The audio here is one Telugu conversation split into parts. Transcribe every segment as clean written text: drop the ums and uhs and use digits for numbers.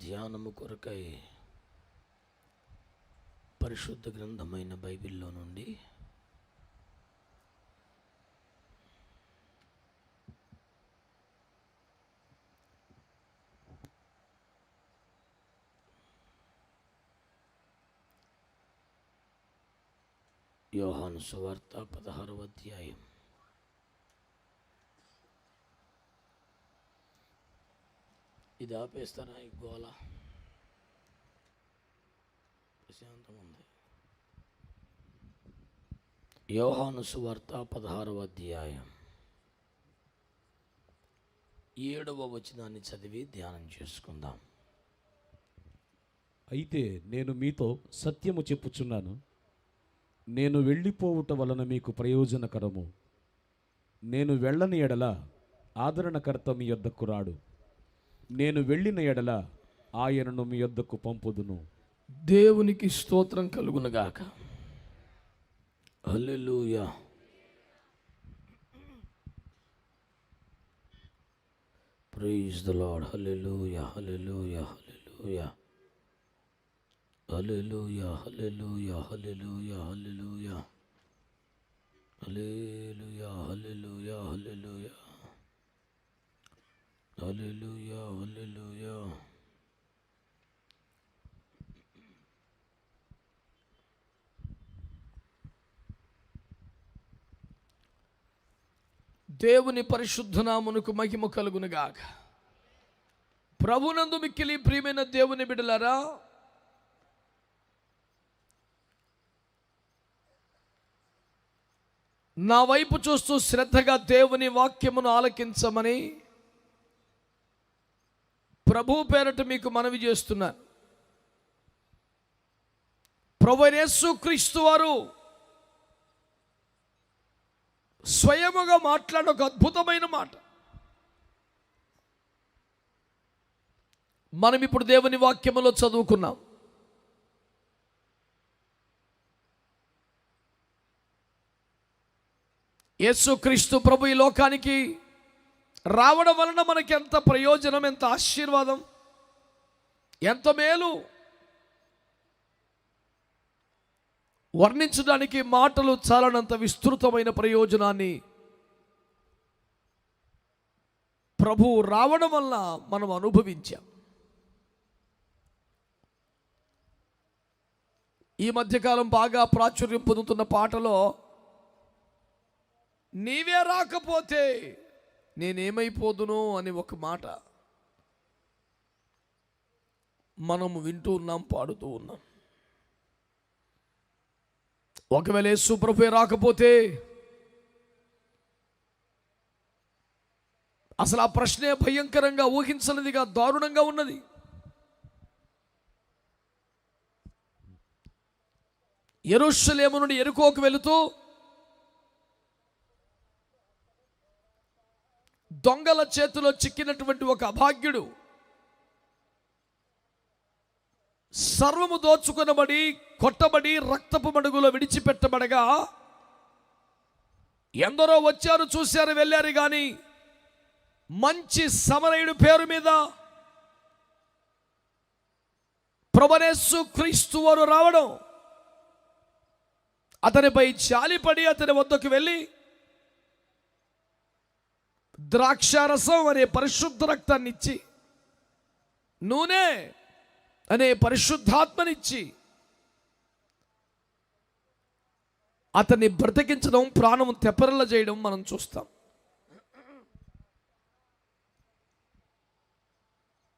ధ్యానము కొరకై పరిశుద్ధ గ్రంథమైన బైబిల్లో నుండి యోహాను సువార్త 16వ అధ్యాయం. ఇది ఆపేస్తారా? ఈ గోల ప్రశాంతం ఉంది. యోహాను సువార్త 16వ అధ్యాయం 7వ వచనాన్ని చదివి ధ్యానం చేసుకుందాం. అయితే నేను మీతో సత్యము చెప్పుచున్నాను, నేను వెళ్ళిపోవుట వలన మీకు ప్రయోజనకరము. నేను వెళ్ళని ఎడల ఆదరణకర్త మీ యొద్దకు రాడు, నేను వెళ్ళిన ఎడల ఆయనను మీ యొద్దకు పంపుదును. దేవునికి స్తోత్రం కలుగునగాక. హల్లెలూయా. Praise the lord. హల్లెలూయా, హల్లెలూయా, హల్లెలూయా, హల్లెలూయా, హల్లెలూయా, హల్లెలూయా, హల్లెలూయా, హల్లెలూయా, హల్లెలూయా, హల్లెలూయా, హల్లెలూయా, హల్లెలూయా. దేవుని పరిశుద్ధ నామమునకు మహిమ కలుగునుగాక. ప్రభునందు మిక్కిలి ప్రియమైన దేవుని బిడ్డలారా, నా వైపు చూస్తూ శ్రద్ధగా దేవుని వాక్యమును ఆలకించమని ప్రభు పేరట మీకు మనవి చేస్తున్నాను. ప్రభువైన యేసుక్రీస్తు వారు స్వయముగా మాట్లాడిన ఒక అద్భుతమైన మాట మనం ఇప్పుడు దేవుని వాక్యములో చదువుకున్నాం. యేసుక్రీస్తు ప్రభు ఈ లోకానికి రావడం వలన మనకి ఎంత ప్రయోజనం, ఎంత ఆశీర్వాదం, ఎంత మేలు వర్ణించడానికి మాటలు చాలనంత విస్తృతమైన ప్రయోజనాన్ని ప్రభు రావడం వల్ల మనం అనుభవించాం. ఈ మధ్యకాలం బాగా ప్రాచుర్యం పొందుతున్న పాటలో నీవే రాకపోతే నేనేమైపోదును అని ఒక మాట మనము వింటూ ఉన్నాం, పాడుతూ ఉన్నాం. ఒకవేళ యేసు ప్రభువే రాకపోతే అసలు ఆ ప్రశ్నే భయంకరంగా, ఊహించనిదిగా, దారుణంగా ఉన్నది. యెరూషలేము నుండి యెరికోకు వెళుతూ దొంగల చేతిలో చిక్కినటువంటి ఒక అభాగ్యుడు సర్వము దోచుకొనబడి, కొట్టబడి, రక్తపు మడుగులో విడిచిపెట్టబడగా ఎందరో వచ్చారు, చూశారు, వెళ్ళారు. కానీ మంచి సమరయుడు పేరు మీద ప్రభువైన యేసుక్రీస్తు వారు రావడం, అతనిపై జాలిపడి అతని వద్దకు వెళ్ళి ద్రాక్షారసం అనే పరిశుద్ధ రక్తాన్ని ఇచ్చి, నూనె అనే పరిశుద్ధాత్మనిచ్చి అతన్ని బ్రతికించడం, ప్రాణం తెప్పరిల్ల చేయడం మనం చూస్తాం.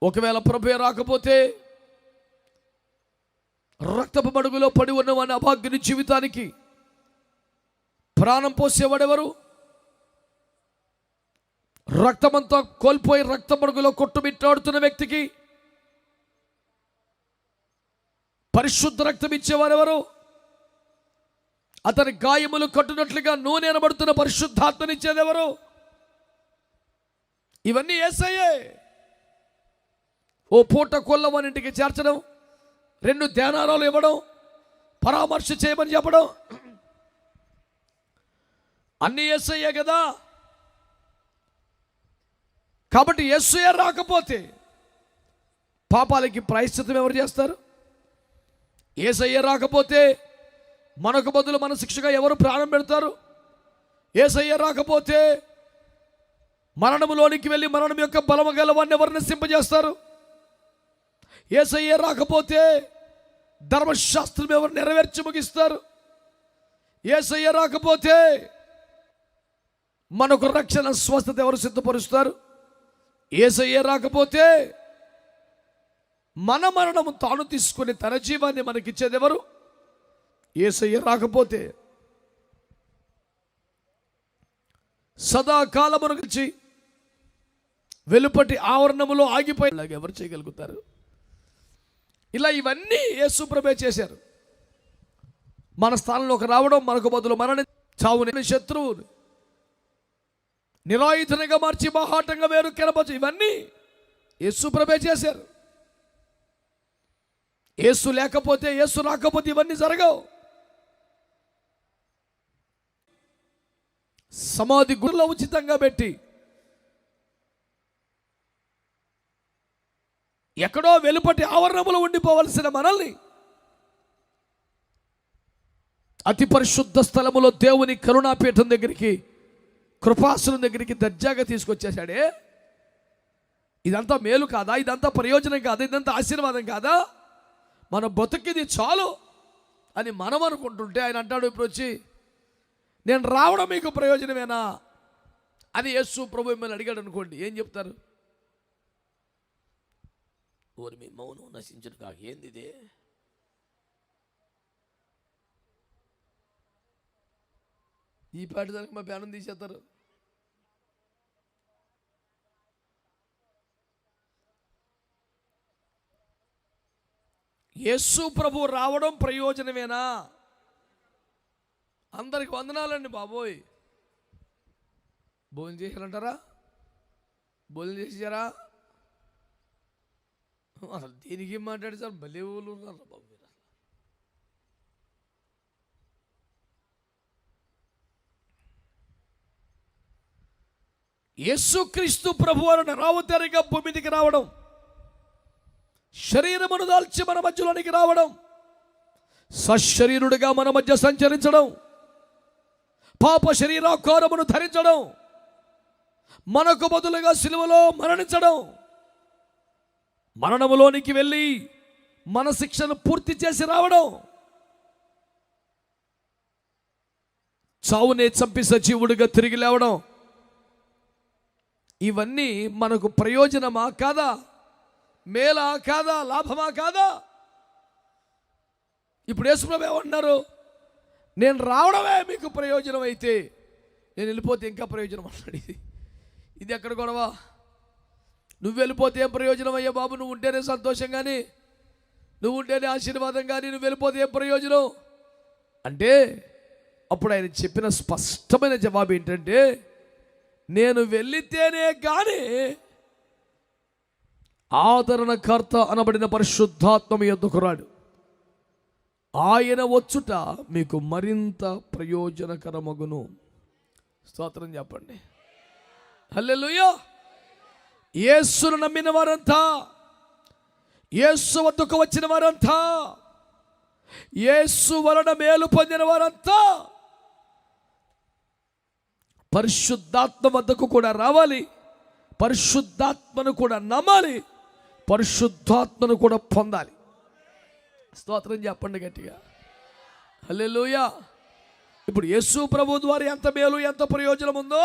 ఒకవేళ ప్రభువే రాకపోతే రక్తపు మడుగులో పడి ఉన్నవాని అభాగ్యుని జీవితానికి ప్రాణం పోసేవాడెవరు? రక్తమంతా కోల్పోయి రక్త మడుగులో కొట్టుమిట్టాడుతున్న వ్యక్తికి పరిశుద్ధ రక్తం ఇచ్చేవారెవరు? అతని గాయములు కట్టునట్లుగా నూనె అనబడుతున్న పరిశుద్ధాత్మనిచ్చేదెవరు? ఇవన్నీ యేసయ్యే. ఓ పూట కొల్లవానింటికి చేర్చడం, 2 ధ్యానారాలు ఇవ్వడం, పరామర్శ చేయమని చెప్పడం, అన్నీ యేసయ్యే కదా. కాబట్టి యేసయ్య రాకపోతే పాపాలకి ప్రాయశ్చిత్తం ఎవరు చేస్తారు? యేసయ్య రాకపోతే మనకు బదులు మన శిక్షగా ఎవరు ప్రాణం పెడతారు? యేసయ్య రాకపోతే మరణములోనికి వెళ్ళి మరణం యొక్క బలము గలవాన్ని ఎవరు నశింపజేస్తారు? యేసయ్య రాకపోతే ధర్మశాస్త్రం ఎవరు నెరవేర్చి ముగిస్తారు? యేసయ్య రాకపోతే మనకు రక్షణ స్వస్థత ఎవరు సిద్ధపరుస్తారు? యేసయ్య రాకపోతే మన మరణము తాను తీసుకుని తన జీవాన్ని మనకిచ్చేది ఎవరు? యేసయ్య రాకపోతే సదాకాలమును గురించి వెలుపటి ఆవరణములో ఆగిపోయేలాగా ఎవరు చేయగలుగుతారు? ఇలా ఇవన్నీ యేసు ప్రభువే చేశారు. మన స్థానంలోకి రావడం, మనకు బదులు మరణి చావుని శత్రువుని నిరాయుధంగా మార్చి బాహాటంగా వేరు కెనపచ్చు, ఇవన్నీ యేసు ప్రభువే చేశారు. యేసు లేకపోతే, యేసు రాకపోతే ఇవన్నీ జరగవు. సమాధి గుడిలో ఉచితంగా పెట్టి ఎక్కడో వెలుపటి ఆవరణములో ఉండిపోవలసిన మనల్ని అతి పరిశుద్ధ స్థలములో దేవుని కరుణాపీఠం దగ్గరికి, కృపాసనం దగ్గరికి దర్జాగా తీసుకొచ్చేసాడే. ఇదంతా మేలు కాదా? ఇదంతా ప్రయోజనం కాదా? ఇదంతా ఆశీర్వాదం కాదా? మన బతుకిది చాలు అని మనం అనుకుంటుంటే ఆయన అంటాడు ఇప్పుడు వచ్చి, నేను రావడం మీకు ప్రయోజనమేనా అని యేసు ప్రభు మిమ్మల్ని అడిగాడు అనుకోండి, ఏం చెప్తారు? ఓరి మీ మౌనం నశించడు కాక ఏంది ఇదే? ఈ పాటి దానికి మా ప్యానం తీసేస్తారు. యేసు ప్రభు రావడం ప్రయోజనమేనా? అందరికి వందనాలండి బాబోయ్. భోజనం చేయాలంటారా? భోజనం చేసారా? అసలు దీనికి మాట్లాడి సార్ భలే ఊళ్ళు ఉన్నారు బాబు. యేసుక్రీస్తు ప్రభువారు నరావతారిగా భూమి మీదకి రావడం, శరీరమును దాల్చి మన మధ్యలోనికి రావడం, సశరీరుడిగా మన మధ్య సంచరించడం, పాప శరీరాకారమును ధరించడం, మనకు బదులుగా సిలువలో మరణించడం, మరణములోనికి వెళ్ళి మన శిక్షను పూర్తి చేసి రావడం, చావునే చంపి సజీవుడిగా తిరిగి లేవడం, ఇవన్నీ మనకు ప్రయోజనమా కాదా? మేలా కాదా? లాభమా కాదా? ఇప్పుడు యేసుప్రభు ఏమంటున్నారు? నేను రావడమే మీకు ప్రయోజనం అయితే నేను వెళ్ళిపోతే ఇంకా ప్రయోజనం అన్నాడు. ఇది ఎక్కడ గొడవ? నువ్వు వెళ్ళిపోతే ఏం ప్రయోజనం అయ్యా బాబు? నువ్వు ఉంటేనే సంతోషం కానీ, నువ్వు ఉంటేనే ఆశీర్వాదం కానీ, నువ్వు వెళ్ళిపోతే ఏం ప్రయోజనం అంటే, అప్పుడు ఆయన చెప్పిన స్పష్టమైన జవాబు ఏంటంటే, నేను వెళ్ళితేనే కానీ ఆదరణకర్త అనబడిన పరిశుద్ధాత్మ మీ యొద్దకు రాడు. ఆయన వచ్చుట మీకు మరింత ప్రయోజనకరమగును. స్తోత్రం చెప్పండి. హల్లెలూయా. యేసును నమ్మిన వారంతా, యేసు వద్దకు వచ్చిన వారంతా, యేసు వలన మేలు పొందిన వారంతా పరిశుద్ధాత్మ వద్దకు కూడా రావాలి, పరిశుద్ధాత్మను కూడా నమ్మాలి, పరిశుద్ధాత్మను కూడా పొందాలి. స్తోత్రం చెప్పండి గట్టిగా. హల్లెలూయా. ఇప్పుడు యేసు ప్రభు ద్వారా ఎంత మేలు, ఎంత ప్రయోజనం ఉందో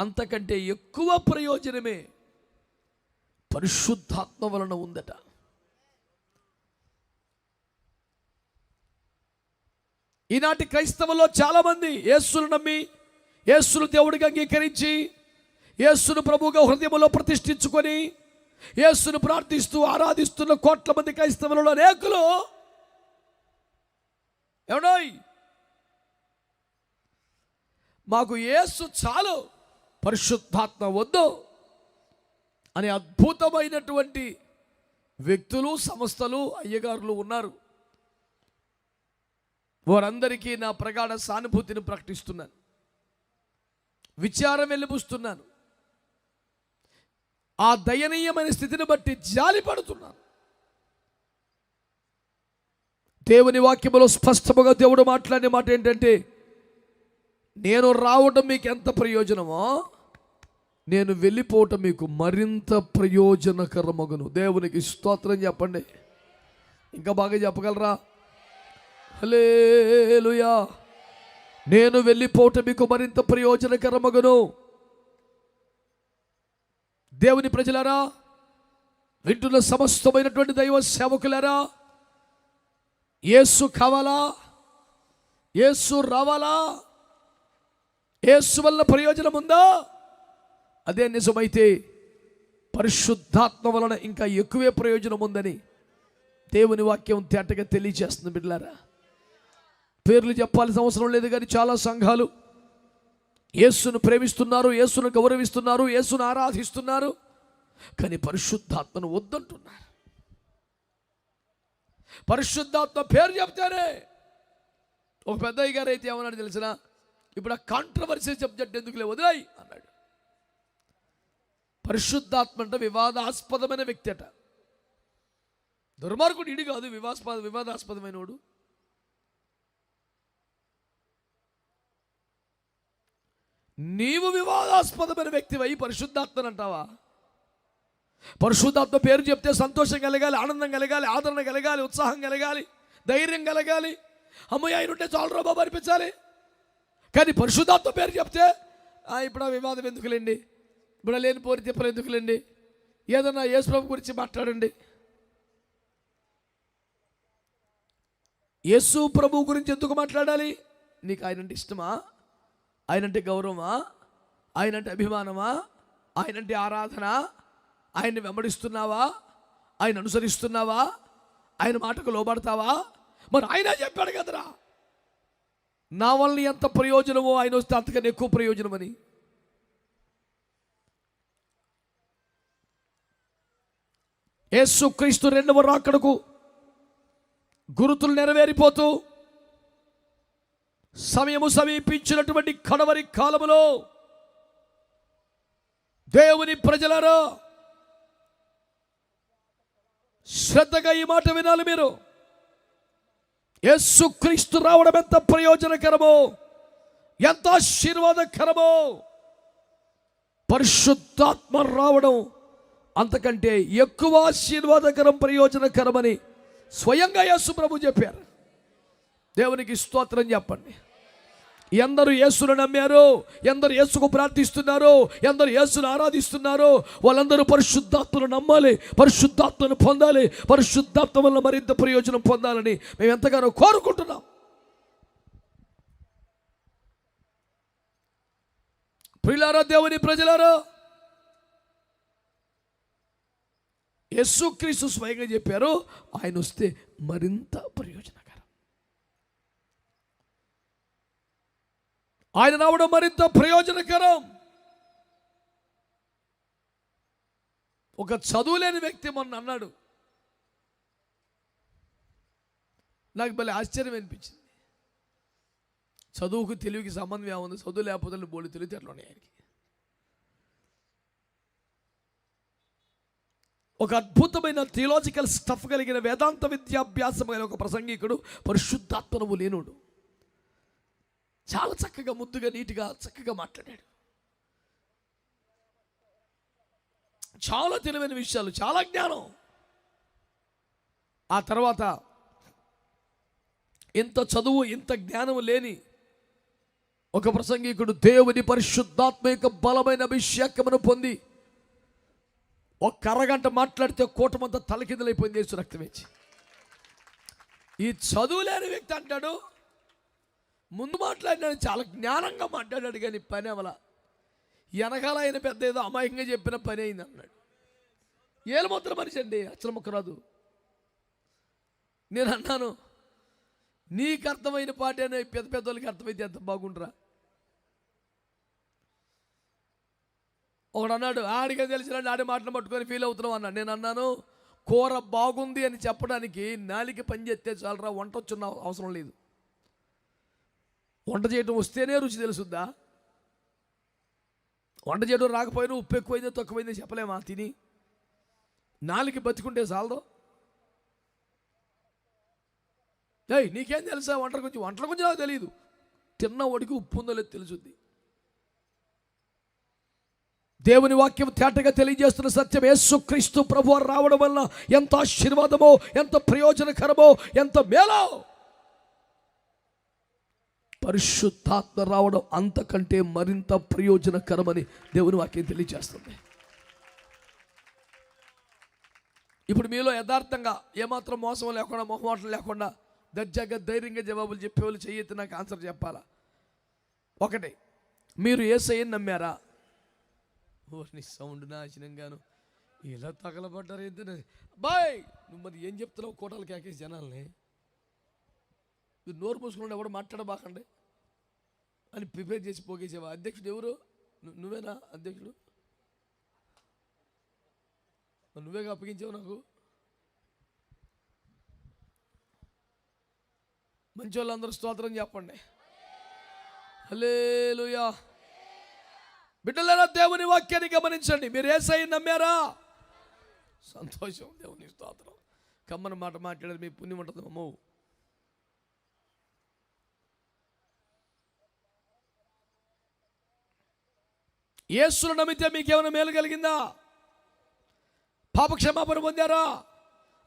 అంతకంటే ఎక్కువ ప్రయోజనమే పరిశుద్ధాత్మ వలన ఉందట. ఈనాటి క్రైస్తవుల్లో చాలామంది యేసును నమ్మి, యేసును దేవుడిగా అంగీకరించి, యేసును ప్రభువుగా హృదయంలో ప్రతిష్ఠించుకొని, యేసును ప్రార్థిస్తూ ఆరాధిస్తున్న కోట్ల మంది క్రైస్తవులలో అనేకులు ఏమన్నాయి? మాకు యేసు చాలు, పరిశుద్ధాత్మ వద్దు అనే అద్భుతమైనటువంటి వ్యక్తులు, సంస్థలు, అయ్యగారులు ఉన్నారు. వారందరికీ నా ప్రగాఢ సానుభూతిని ప్రకటిస్తున్నాను. విచారం వెళ్ళిపుస్తున్నాను. ఆ దయనీయమైన స్థితిని బట్టి జాలి పడుతున్నాను. దేవుని వాక్యములో స్పష్టముగా దేవుడు మాట్లాడిన మాట ఏంటంటే, నేను రావటం మీకు ఎంత ప్రయోజనమో నేను వెళ్ళిపోవటం మీకు మరింత ప్రయోజనకరమగును. దేవునికి స్తోత్రం చెప్పండి. ఇంకా బాగా చెప్పగలరా? హల్లెలూయా. నేను వెళ్ళిపోవటం మీకు మరింత ప్రయోజనకరమగును. దేవుని ప్రజలారా, వింటున్న సమస్తమైనటువంటి దైవ సేవకులారా, యేసు కావాలా? యేసు రావాలా? యేసు వల్ల ప్రయోజనం ఉందా? అదే నిజమైతే పరిశుద్ధాత్మ వలన ఇంకా ఎక్కువే ప్రయోజనం ఉందని దేవుని వాక్యం తేటగా తెలియజేస్తుంది. బిడ్డలారా, పేర్లు చెప్పాల్సిన అవసరం లేదు, కానీ చాలా సంఘాలు యేసును ప్రేమిస్తున్నారు, యేసును గౌరవిస్తున్నారు, యేసును ఆరాధిస్తున్నారు, కానీ పరిశుద్ధాత్మను వద్దంటున్నారు. పరిశుద్ధాత్మ పేరు చెప్తారే. ఒక పెద్దయ్య గారు అయితే ఏమన్నాడు తెలిసిన, ఇప్పుడు ఆ కాంట్రవర్సీ సబ్జెక్ట్ ఎందుకులే, వదిలాయి అన్నాడు. పరిశుద్ధాత్మ అంటే వివాదాస్పదమైన వ్యక్తి అట. దుర్మార్గుడు ఇడి కాదు, వివాదాస్పదమైన వాడు. నీవు వివాదాస్పదమైన వ్యక్తివై పరిశుద్ధాత్మని అంటావా? పరిశుద్ధాత్మ పేరు చెప్తే సంతోషం కలగాలి, ఆనందం కలగాలి, ఆదరణ కలగాలి, ఉత్సాహం కలగాలి, ధైర్యం కలగాలి. అమ్మయ్య ఆయన ఉంటే చాలు బాబు అనిపించాలి. కానీ పరిశుద్ధాత్మ పేరు చెప్తే ఇప్పుడు ఆ వివాదం ఎందుకులేండి, ఇప్పుడు లేని పోరి తిప్పలు ఎందుకులేండి, ఏదన్నా యేసు ప్రభు గురించి మాట్లాడండి. యేసు ప్రభు గురించి ఎందుకు మాట్లాడాలి? నీకు ఆయనంటే ఇష్టమా? ఆయనంటే గౌరవమా? ఆయనంటే అభిమానమా? ఆయనంటే ఆరాధన? ఆయన్ని వెంబడిస్తున్నావా? ఆయన అనుసరిస్తున్నావా? ఆయన మాటకు లోబడతావా? మరి ఆయన చెప్పాడు కదరా, నా వల్ల ఎంత ప్రయోజనమో ఆయన వస్తే అంతకన్నా ఎక్కువ ప్రయోజనమని. యేసుక్రీస్తు రెండవ రాకడకు గురుతులు నెరవేరిపోతూ సమయము సమీపించినటువంటి కడవరి కాలములో దేవుని ప్రజలారా, శ్రద్ధగా ఈ మాట వినాలి మీరు. యేసుక్రీస్తు రావడం ఎంత ప్రయోజనకరమో, ఎంత ఆశీర్వాదకరమో, పరిశుద్ధాత్మ రావడం అంతకంటే ఎక్కువ ఆశీర్వాదకరం, ప్రయోజనకరమని స్వయంగా యేసు ప్రభు చెప్పారు. దేవునికి స్తోత్రం చెప్పండి. ఎందరు యేసును నమ్మారో, ఎందరు యేసుకు ప్రార్థిస్తున్నారో, ఎందరు యేసును ఆరాధిస్తున్నారో వాళ్ళందరూ పరిశుద్ధాత్మను నమ్మాలి, పరిశుద్ధాత్మను పొందాలి, పరిశుద్ధాత్మ వల్ల మరింత ప్రయోజనం పొందాలని మేము ఎంతగానో కోరుకుంటున్నాం. ప్రియులారా, దేవుని ప్రజలారా, యేసుక్రీస్తు స్వయంగా చెప్పారు, ఆయన వస్తే మరింత ప్రయోజనకరం. ఆయన రావడం మరింత ప్రయోజనకరం. ఒక చదువులేని వ్యక్తి మొన్న అన్నాడు, నాకు భలే ఆశ్చర్యం అనిపించింది. చదువుకు తెలివికి సంబంధం ఏముంది? చదువు లేకపోతే బోళ్ళు తెలివితేటలు ఉన్నాయి ఆయనకి. ఒక అద్భుతమైన థియలాజికల్ స్టఫ్ కలిగిన వేదాంత విద్యాభ్యాసం కలిగిన ఒక ప్రసంగికుడు, పరిశుద్ధాత్మను లేనుడు. చాలా చక్కగా, ముద్దుగా, నీట్గా, చక్కగా మాట్లాడాడు. చాలా తెలివైన విషయాలు, చాలా జ్ఞానం. ఆ తర్వాత ఇంత చదువు, ఇంత జ్ఞానం లేని ఒక ప్రసంగికుడు దేవుని పరిశుద్ధాత్మ యొక్క బలమైన అభిషేకమును పొంది ఒక్క అరగంట మాట్లాడితే కూటమంతా తలకిందులైపోయింది యేసు రక్తం ఇచ్చి. ఈ చదువు లేని వ్యక్తి అంటాడు, ముందు మాట్లాడినాడు, చాలా జ్ఞానంగా మాట్లాడాడు, కానీ పని అవల. వెనకాల ఆయన పెద్ద ఏదో అమాయకంగా చెప్పిన పని అయింది అన్నాడు. ఏలుముద్ర మనిషి అండి, అసలు ముక్క రాదు. నేను అన్నాను, నీకు అర్థమైన పాటేనే పెద్ద పెద్దోళ్ళకి అర్థమైతే ఎంత బాగుండరా. ఒకడు అన్నాడు, ఆడిగా తెలిసినట్టు ఆడి మాటలు పట్టుకొని ఫీల్ అవుతున్నావు అన్నాడు. నేను అన్నాను, కూర బాగుంది అని చెప్పడానికి నాలిక పని చేస్తే చాలరా, వంట వచ్చున్న అవసరం లేదు. వంట చేయటం వస్తేనే రుచి తెలుసుద్దా? వంట చేయడం రాకపోయినా ఉప్పు ఎక్కువైందో తక్కువైందో చెప్పలేమా? తిని నాలుగు బతుకుంటే చాలదో. నీకేం తెలుసా వంటల గురించి నాకు తెలియదు. తిన్నవాడికి ఉప్పు ఉందో లేదో తెలుసుద్ది. దేవుని వాక్యం తేటగా తెలియజేస్తున్న సత్యం, యేసుక్రీస్తు ప్రభువు రావడం వల్ల ఎంత ఆశీర్వాదమో, ఎంత ప్రయోజనకరమో, ఎంత మేలో. పరిశుద్ధాత్మ రావడం అంతకంటే మరింత ప్రయోజనకరమని దేవుని వాక్యం తెలియజేస్తుంది. ఇప్పుడు మీలో యథార్థంగా ఏమాత్రం మోసం లేకుండా, మొహమాటం లేకుండా దర్జాగా ధైర్యంగా జవాబులు చెప్పేవాళ్ళు చెయ్యొద్దు. నాకు ఆన్సర్ చెప్పాలా? ఒకటి, మీరు యేసయ్యని నమ్మారా? నీ సౌండ్ నాశనంగాను ఇలా తగలబడ్డారు ఏంటనే బాయ్. నువ్వు మరి ఏం చెప్తున్నావు? కోటలు కేకేసి జనాల్ని మీరు నోరు మూసుకున్నాడు ఎవడు మాట్లాడబాకండి అని ప్రిపేర్ చేసి పోగేసావా? అధ్యక్షుడు ఎవరు? నువ్వేనా అధ్యక్షుడు? నువ్వేగా అప్పగించావు నాకు. మంచి వాళ్ళందరూ స్తోత్రం చెప్పండి. హల్లెలూయా. బిడ్డలారా, దేవుని వాక్యాన్ని గమనించండి. మీరు యేసయ్యని నమ్మారా? సంతోషం, దేవుని స్తోత్రం. కమ్మని మాట మాట్లాడేది మీ పుణ్యం ఉంటుంది. అమ్మో, యేసును నమ్మితే మీకేమైనా మేలు కలిగిందా? పాపక్షమాపణ పొందారా?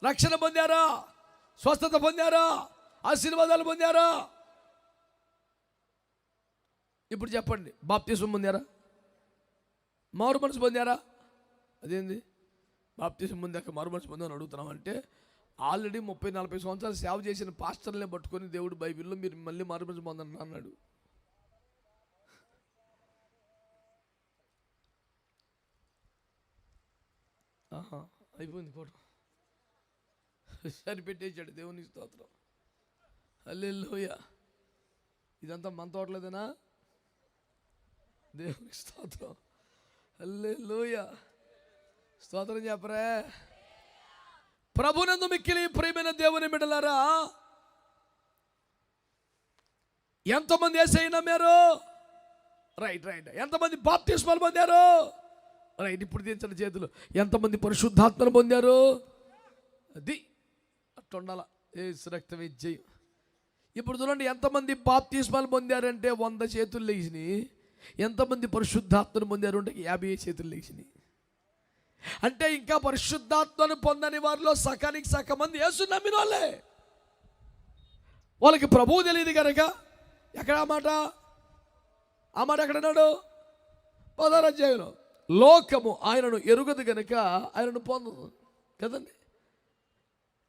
రక్షణ పొందారా? స్వస్థత పొందారా? ఆశీర్వాదాలు పొందారా? ఇప్పుడు చెప్పండి, బాప్తిసం పొందారా? మారు మనసు పొందారా? అదేంది బాప్తిసం పొందాక మారు మనసు పొందామని అడుగుతున్నాం అంటే, ఆల్రెడీ 30-40 సంవత్సరాలు సేవ చేసిన పాస్టర్లనే పట్టుకొని దేవుడు బైబిల్లో మీరు మళ్ళీ మారు మనసు పొందండి అన్నాడు. అయిపోయింది ఫోటో, సరిపెట్టేశాడు. దేవుని స్తోత్రం. హల్లెలూయా. ఇదంతా మన తోటలేదేనా? దేవుని స్తోత్రం. హల్లెలూయా. స్తోత్రం చెప్పరే. ప్రభునందు మిక్కిలి ప్రియమైన దేవుని బిడ్డలారా, ఎంతమంది యేసయ్యని నమ్మారు? రైట్. ఎంతమంది బాప్తిస్మాలు పొందారు? రైట్. ఇప్పుడు దించండి చేతులు. ఎంతమంది పరిశుద్ధాత్మను పొందారు? అది అట్టుండాల. యేసు రక్తమే జయం. ఇప్పుడు చూడండి, ఎంతమంది బాప్తిస్మాలు పొందారంటే 100 చేతులు లేచినాయి. ఎంతమంది పరిశుద్ధాత్మను పొందారు అంటే 50 చేతులు లేచినాయి. అంటే ఇంకా పరిశుద్ధాత్మను పొందని వారిలో సకానికి సగం మంది యేసు నమ్మిన వాళ్ళే. వాళ్ళకి ప్రభువు తెలియదు కనుక. ఎక్కడ ఆ మాట ఎక్కడన్నాడు? 16వ అధ్యాయంలో, లోకము ఆయనను ఎరుగదు గనుక ఆయనను పొందదు కదండి.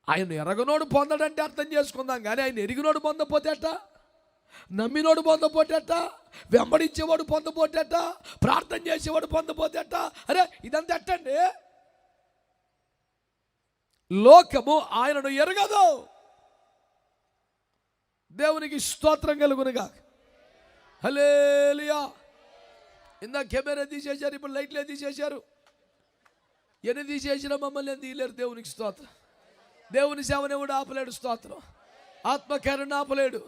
ఆయన ఎరగనోడు పొందడంటే అర్థం చేసుకుందాం, కానీ ఆయన ఎరిగినోడు పొందపోతేట, నమ్మినోడు పొందపోతేట, వెంబడించేవాడు పొందపోతేట, ప్రార్థన చేసేవాడు పొందపోతేట. అరే ఇదంతా ఎట్టండి? లోకము ఆయనను ఎరగదు. దేవునికి స్తోత్రం కలుగునుగా. హల్లెలూయా. ఇందాక కెమెరా తీసేశారు, ఇప్పుడు లైట్లే తీసేశారు. ఎన్ని తీసేసినా మమ్మల్ని తీయలేరు. దేవునికి స్తోత్రం. దేవుని సేవని కూడా ఆపలేడు. స్తోత్రం. ఆత్మకార్యాన్ని ఆపలేడు,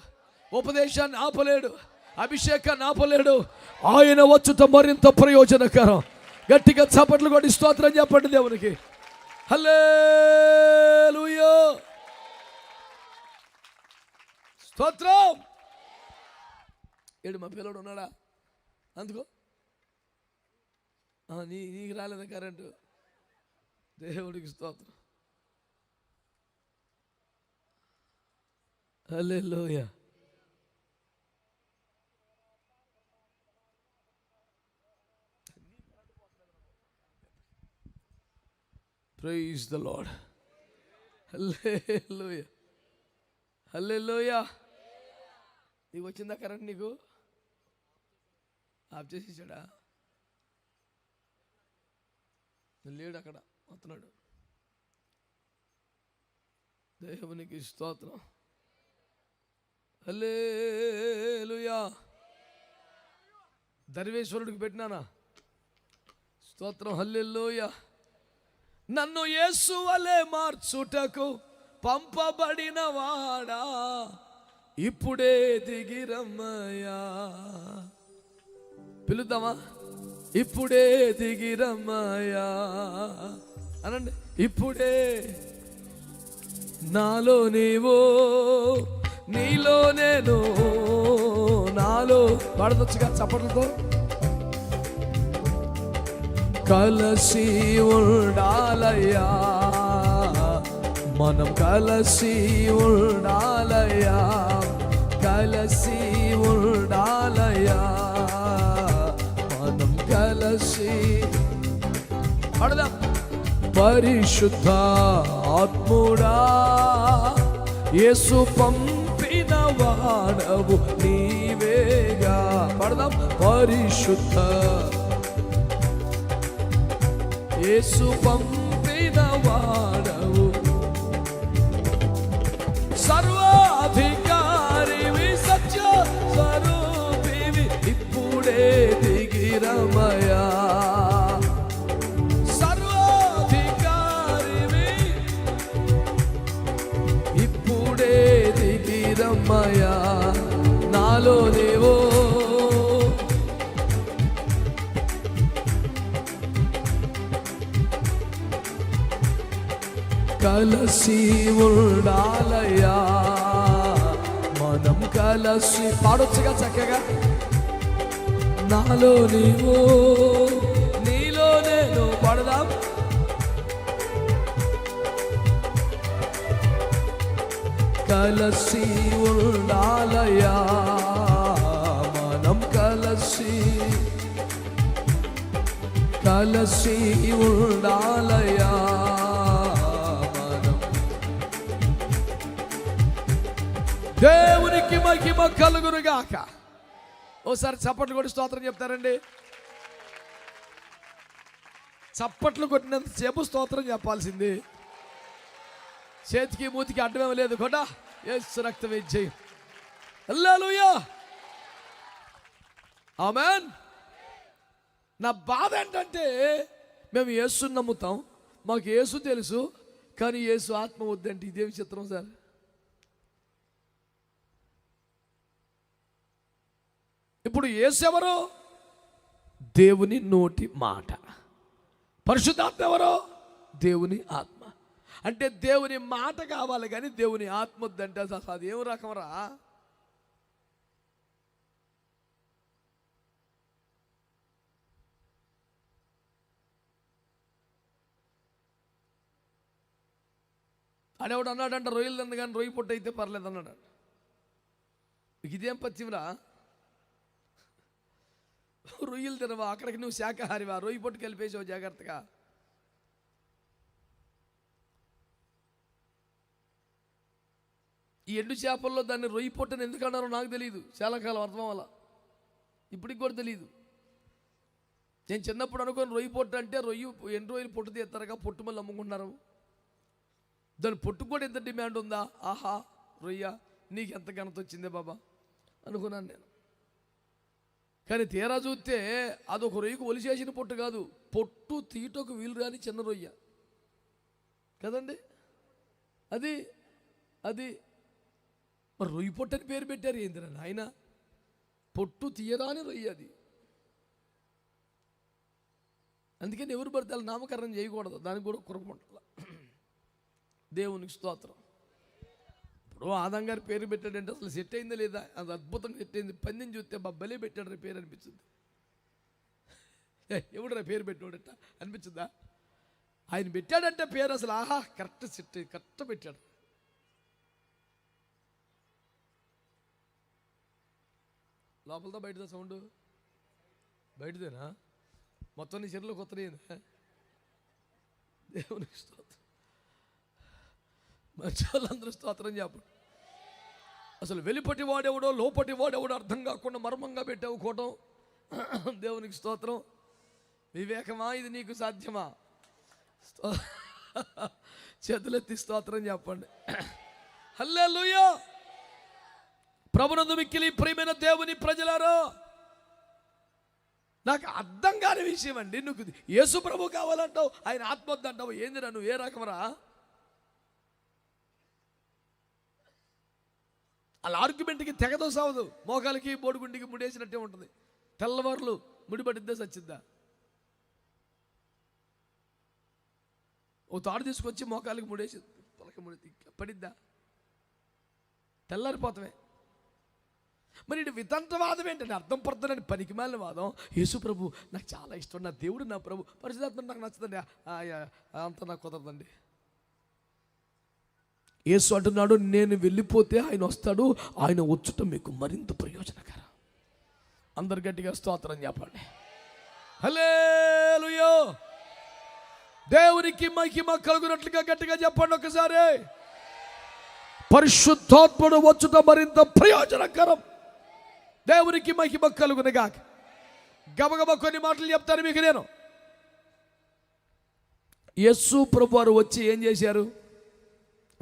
ఉపదేశాన్ని ఆపలేడు, అభిషేకాన్ని ఆపలేడు. ఆయన వచ్చుట మరింత ప్రయోజనకరం. గట్టిగా చప్పట్లు కొట్టి స్తోత్రం చెప్పండి దేవునికి. హల్లెలూయా. స్తోత్రం. ఏడు మా పిల్లడు ఉన్నాడా? అందుకో నీకు రాలేదా కరెంటు? దేవుడికి స్తోత్రం. హల్లెలూయా. Praise the lord. హల్లెలూయా. హల్లెలూయా. నీకు వచ్చిందా కరెంట్? నీకు ఆఫ్ చేసేసాడా? లేడు, అక్కడ వస్తున్నాడు. దేవునికి స్తోత్రం. హల్లెలూయా. దర్వేశ్వరుడికి పెట్టినానా? స్తోత్రం. హల్లెలూయా. నన్ను యేసు వలె మార్చుటకు పంపబడిన వాడా, ఇప్పుడే దిగిరమ్మయ్యా. పిలుద్దామా? ఇప్పుడే దిగిరమ్మయ్యా అనండి. ఇప్పుడే నాలో నీవు, నీలో నేను, నాలో పాడదొచ్చుగా చప్పట్లతో. కలసి ఉండాలయ్యా, మనం కలిసి ఉండాలయ్యా, కలిసి ఉండాలయ్యా, మనం కలిసి పాడదాం. పరిశుద్ధ ఆత్ముడా యేసు పంపిన వాడవు నీవేగా. పాడదాం. పరిశుద్ధ యేసు పంపిన వాడవు, సర్వాధికారివి, సత్య స్వరూపివి, ఇప్పుడే దిగిరమయ్యా. సర్వాధికారివి, ఇప్పుడే దిగిరమయ్యా, నాలో దేవో. కలిసి ఉండాలయ్యా, మనం కలిసి పాడొచ్చుగా చక్కగా. నాలో నీవు, నీలో నేను, పాడదాం. కలిసి ఉండాలయ్యా, మనం కలిసి కలిసి ఉండాలయ్యా. దేవునికి మహిమ కలుగునుగాక. ఓసారి చప్పట్లు కొట్టి స్తోత్రం చెప్తారండి. చప్పట్లు కొట్టినంత సేపు స్తోత్రం చెప్పాల్సింది. చేతికి మూతికి అడ్డమేం లేదు. కొట్ట యేసు రక్తమే జయం. హల్లెలూయా, ఆమేన్. నా బాధ ఏంటంటే మేము యేసుని నమ్ముతాం, మాకు యేసు తెలుసు, కానీ యేసు ఆత్మ వద్దంటే ఇదేమి చిత్రం సార్. ఇప్పుడు యేసు ఎవరు? దేవుని నోటి మాట. పరిశుద్ధాత్మ ఎవరు? దేవుని ఆత్మ. అంటే దేవుని మాట కావాలి కానీ దేవుని ఆత్మ వద్దంటే అసలు అది ఏం రకమరా? ఆడేవాడు అన్నాడంట, రొయ్యలు తిన్న కానీ రొయ్యి పొట్టు అయితే పర్లేదు అన్నాడు. ఇదేం పచ్చిమిరా, రొయ్యలు తినవా, అక్కడికి నువ్వు శాకాహారివా, రొయ్యి పొట్టు కలిపేసావు జాగ్రత్తగా. ఈ ఎండు చేపల్లో దాన్ని రొయ్యి పొట్టని ఎందుకు అన్నారో నాకు తెలియదు. చాలా కాలం అర్థం వల్ల ఇప్పటికి కూడా తెలియదు. నేను చిన్నప్పుడు అనుకోని రొయ్యి పొట్టు అంటే ఎండు రొయ్యలు పొట్టు తీస్తారుగా, పొట్టు మళ్ళీ అమ్ముకుంటున్నారు. దాని పొట్టుకు కూడా ఎంత డిమాండ్ ఉందా? ఆహా రొయ్య, నీకు ఎంత ఘనత వచ్చిందే బాబా అనుకున్నాను నేను. కానీ తీరా చూస్తే అదొక రొయ్యకు ఒలిచేసిన పొట్టు కాదు, పొట్టు తీటకు వీలు రాని చిన్న రొయ్య కదండి అది. అది మరి రొయ్యి పొట్టు అని పేరు పెట్టారు ఏందిరా నాయన? పొట్టు తీయరాని రొయ్య అది. అందుకని ఎవరు పడితే నామకరణం చేయకూడదు, దానికి కూడా కురకుంటాల. దేవునికి స్తోత్రం. ఇప్పుడు ఆదాం గారి పేరు పెట్టాడంటే అసలు సెట్ అయిందా లేదా? అది అద్భుతంగా సెట్ అయింది. పందిని చూస్తే బబ్బలే పెట్టాడు రా పేరు అనిపించింది. ఎవడు రా పేరు పెట్టాడట అనిపించిందా? ఆయన పెట్టాడంటే పేరు అసలు ఆహా కరెక్ట్ సెట్, కరెక్ట్ పెట్టాడు. లోపలతో బయటదా సౌండ్? బయటదేనా? మొత్తం నీ చెరువులో కొత్త దేవునికి స్తోత్రం. మంచి వాళ్ళందరూ స్తోత్రం చెప్పండి. అసలు వెలిపటి వాడెవడో లోపటి వాడెవడో అర్థం కాకుండా మర్మంగా పెట్టావు కోటం. దేవునికి స్తోత్రం. వివేకమా ఇది నీకు సాధ్యమా? చేతులెత్తి స్తోత్రం చెప్పండి. హల్లెలూయా. ప్రభునందు మిక్కిలి ప్రియమైన దేవుని ప్రజలారో, నాకు అర్థం కాని విషయం అండి. నువ్వు యేసు ప్రభు కావాలంటావు, ఆయన ఆత్మ వద్దంటావు. ఏందిరా నువ్వు? ఏ రకమరా? అలా ఆర్గ్యుమెంట్కి తెగదో సావదు. మోకాలకి బోడిగుండికి ముడేసినట్టే ఉంటుంది. తెల్లవారులు ముడిపడిద్దా సచ్చిద్దా? ఓ తాడు తీసుకొచ్చి మోకాలికి ముడేసి పొలక ముడి పడిద్దా? తెల్లారిపోతామే. మరి ఇటు వితంతవాదం ఏంటంటే అర్థం పడుతుందని పనికిమాలిన వాదం. యేసు ప్రభు నాకు చాలా ఇష్టం, నా దేవుడు నా ప్రభు, పరిశుద్ధాత్మ నాకు నచ్చదండి, అంత నాకు కుదరదండి. యేసు అంటున్నాడు, నేను వెళ్ళిపోతే ఆయన వస్తాడు, ఆయన వచ్చుట మీకు మరింత ప్రయోజనకరం. అందరు గట్టిగా స్తోత్రం చెప్పండి. హల్లెలూయా. దేవునికి మహిమ కలుగునట్లుగా గట్టిగా చెప్పండి ఒకసారి. పరిశుద్ధాత్ముడు వచ్చుట మరింత ప్రయోజనకరం. దేవునికి మహిమ కలుగునుగా. గబగబ కొన్ని మాటలు చెప్తాను మీకు నేను. యేసు ప్రభు వారు వచ్చి ఏం చేశారు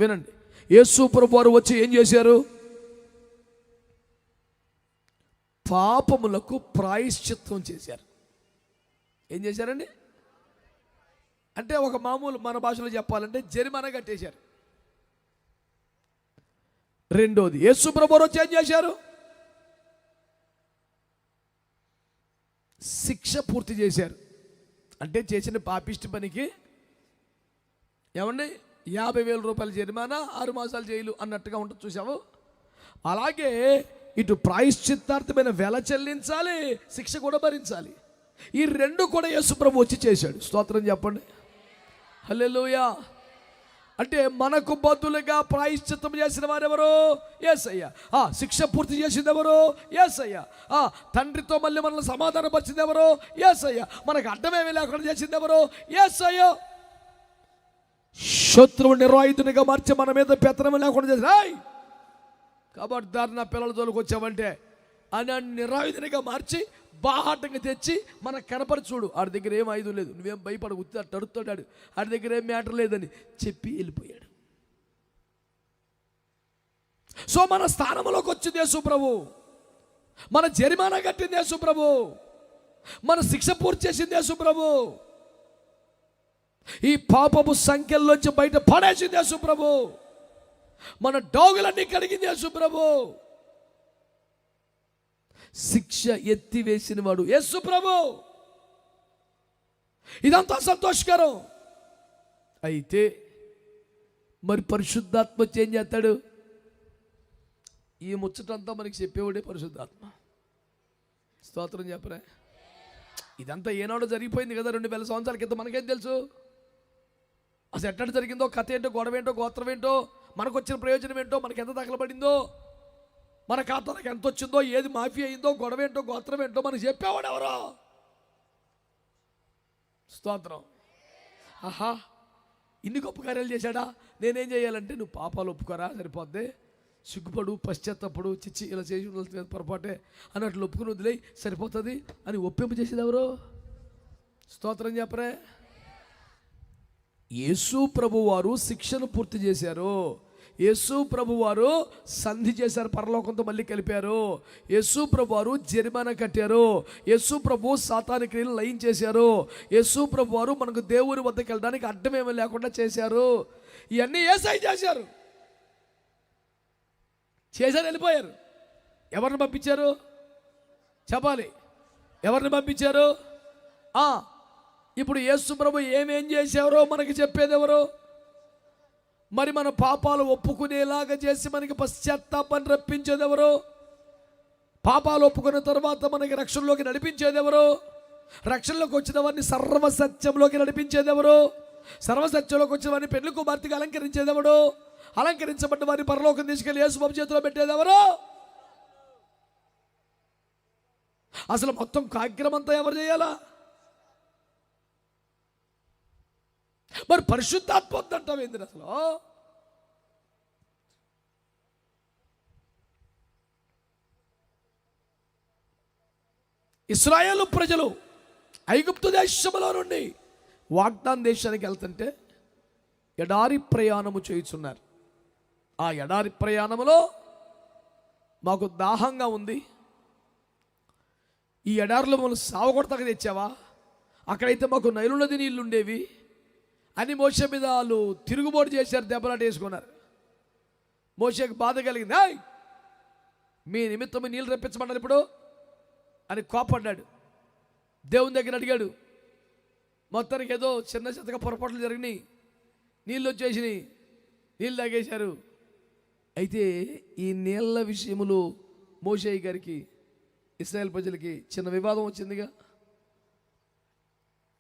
వినండి. యేసు ప్రభు వారు వచ్చి ఏం చేశారు? పాపములకు ప్రాయశ్చిత్తం చేశారు. ఏం చేశారండి? అంటే ఒక మామూలు మన భాషలో చెప్పాలంటే జరిమానా కట్టేశారు. రెండోది, యేసు ప్రభు వారు వచ్చి ఏం చేశారు? శిక్ష పూర్తి చేశారు. అంటే చేసిన పాపిష్టి పనికి ఏమండి 50,000 రూపాయల జరిమానా, 6 మాసాలు జైలు అన్నట్టుగా ఉంటుంది చూసావు. అలాగే ఇటు ప్రాయశ్చిత్తార్థమైన వెల చెల్లించాలి, శిక్ష కూడా భరించాలి. ఈ రెండు కూడా యేసు ప్రభు వచ్చి చేశాడు. స్తోత్రం చెప్పండి. హల్లెలూయా. అంటే మనకు బదులుగా ప్రాయశ్చిత్తం చేసిన వారెవరు? యేసయ్య. శిక్ష పూర్తి చేసింది ఎవరు? యేసయ్య. తండ్రితో మళ్ళీ మనల్ని సమాధానపరిచింది ఎవరు? యేసయ్య. మనకు అడ్డమేమీ లేకుండా చేసింది ఎవరు? యేసయ్య. శత్రువు నిర్వాయుధునిగా మార్చి మన మీద పెత్తనం లేకుండా చేసి, కాబట్టి దారి నా పిల్లల జోలికి వచ్చావంటే అని నిరాయుధునిగా మార్చి బాహాటంగా తెచ్చి మనకు కనపడి చూడు, ఆడి దగ్గర ఏం ఆయుధం లేదు, నువ్వేం భయపడ, ఉత్తి తడుతాడు, ఆడి దగ్గర ఏం మ్యాటర్ లేదని చెప్పి వెళ్ళిపోయాడు. సో మన స్థానంలోకి వచ్చింది యేసు ప్రభు, మన జరిమానా కట్టింది యేసు ప్రభు, మన శిక్ష పూర్తి చేసింది యేసు ప్రభు, ఈ పాపపు సంఖ్యల్లోంచి బయట పడేసింది యేసు ప్రభు, మన డోగులన్నీ కడిగింది యేసు ప్రభు, శిక్ష ఎత్తివేసిన వాడు యేసు ప్రభు. ఇదంతా సంతోషకరం. అయితే మరి పరిశుద్ధాత్మ ఏం చేస్తాడు? ఈ ముచ్చటంతా మనకి చెప్పేవాడే పరిశుద్ధాత్మ. స్తోత్రం చెప్పరే. ఇదంతా ఏనాడో జరిగిపోయింది కదా, 2000 సంవత్సరాల క్రితం. మనకేం తెలుసు అసలు ఎట్లా జరిగిందో, కథ ఏంటో, గొడవ ఏంటో, గోత్రం ఏంటో, మనకు వచ్చిన ప్రయోజనం ఏంటో, మనకి ఎంత తగలబడిందో, మన ఖాతాలకు ఎంత వచ్చిందో, ఏది మాఫీ అయిందో, గొడవ ఏంటో, గోత్రం ఏంటో మనకు చెప్పేవాడు ఎవరో? స్తోత్రం. ఆహా, ఇన్ని గొప్ప కార్యాలు చేశాడా? నేనేం చేయాలంటే, నువ్వు పాపాలు ఒప్పుకోరా సరిపోద్ది, సిగ్గుపడు, పశ్చాత్తపడు, చిచ్చి ఇలా చేసి పొరపాటే అన్నట్లు ఒప్పుకుని వదిలే సరిపోతుంది అని ఒప్పింపు చేసేది ఎవరు? స్తోత్రం చెప్పరే. యేసు ప్రభు వారు శిక్షను పూర్తి చేశారు. యేసు ప్రభు వారు సంధి చేశారు, పరలోకంతో మళ్ళీ కలిపారు. యేసు ప్రభు వారు జరిమానా కట్టారు. యేసు ప్రభు సాతాను క్రియలు లయం చేశారు. యేసు ప్రభు వారు మనకు దేవుని వద్దకు వెళ్ళడానికి అడ్డమేమీ లేకుండా చేశారు. ఇవన్నీ యేసయ్య చేశారు. చేశారు, వెళ్ళిపోయారు. ఎవరిని పంపించారు చెప్పాలి? ఎవరిని పంపించారు? ఇప్పుడు యేసు ప్రభు ఏమేం చేశారో మనకి చెప్పేది ఎవరు? మరి మన పాపాలు ఒప్పుకునేలాగా చేసి మనకి పశ్చాత్తాపాన్ని రప్పించేది ఎవరు? పాపాలు ఒప్పుకున్న తర్వాత మనకి రక్షణలోకి నడిపించేది ఎవరు? రక్షణలోకి వచ్చిన వారిని సర్వసత్యంలోకి నడిపించేది ఎవరు? సర్వసత్యంలోకి వచ్చిన వారిని పెళ్లి కుమార్తెగా అలంకరించేది ఎవడు? అలంకరించబడ్డ వారిని పరలోకం తీసుకెళ్లి యేసు బాబు చేతిలో పెట్టేది ఎవరు? అసలు మొత్తం కార్యక్రమం అంతా ఎవరు చేయాలా? మరి పరిశుద్ధాత్మ వద్దంటావేంది అసలు? ఇశ్రాయేలు ప్రజలు ఐగుప్తు దేశంలో నుండి వాగ్దాన దేశానికి వెళ్తుంటే ఎడారి ప్రయాణము చేయుచున్నారు. ఆ ఎడారి ప్రయాణములో మాకు దాహంగా ఉంది, ఈ ఎడారిలో మనం సావగొడతగా తెచ్చావా, అక్కడైతే మాకు నైలు నది నీళ్ళు ఉండేవి అని మోషే మీద వాళ్ళు తిరుగుబాటు చేశారు, దెబ్బలాట వేసుకున్నారు. మోషేకి బాధ కలిగింది. మీ నిమిత్తం నీళ్ళు రప్పించమన్నారు ఇప్పుడు అని కోపడ్డాడు. దేవుని దగ్గర అడిగాడు. మొత్తానికి ఏదో చిన్న చిత్తగా పొరపాట్లు జరిగినాయి, నీళ్ళు వచ్చేసినాయి, నీళ్ళు తాగేశారు. అయితే ఈ నీళ్ళ విషయములో మోషే గారికి, ఇశ్రాయేల్ ప్రజలకి చిన్న వివాదం వచ్చిందిగా.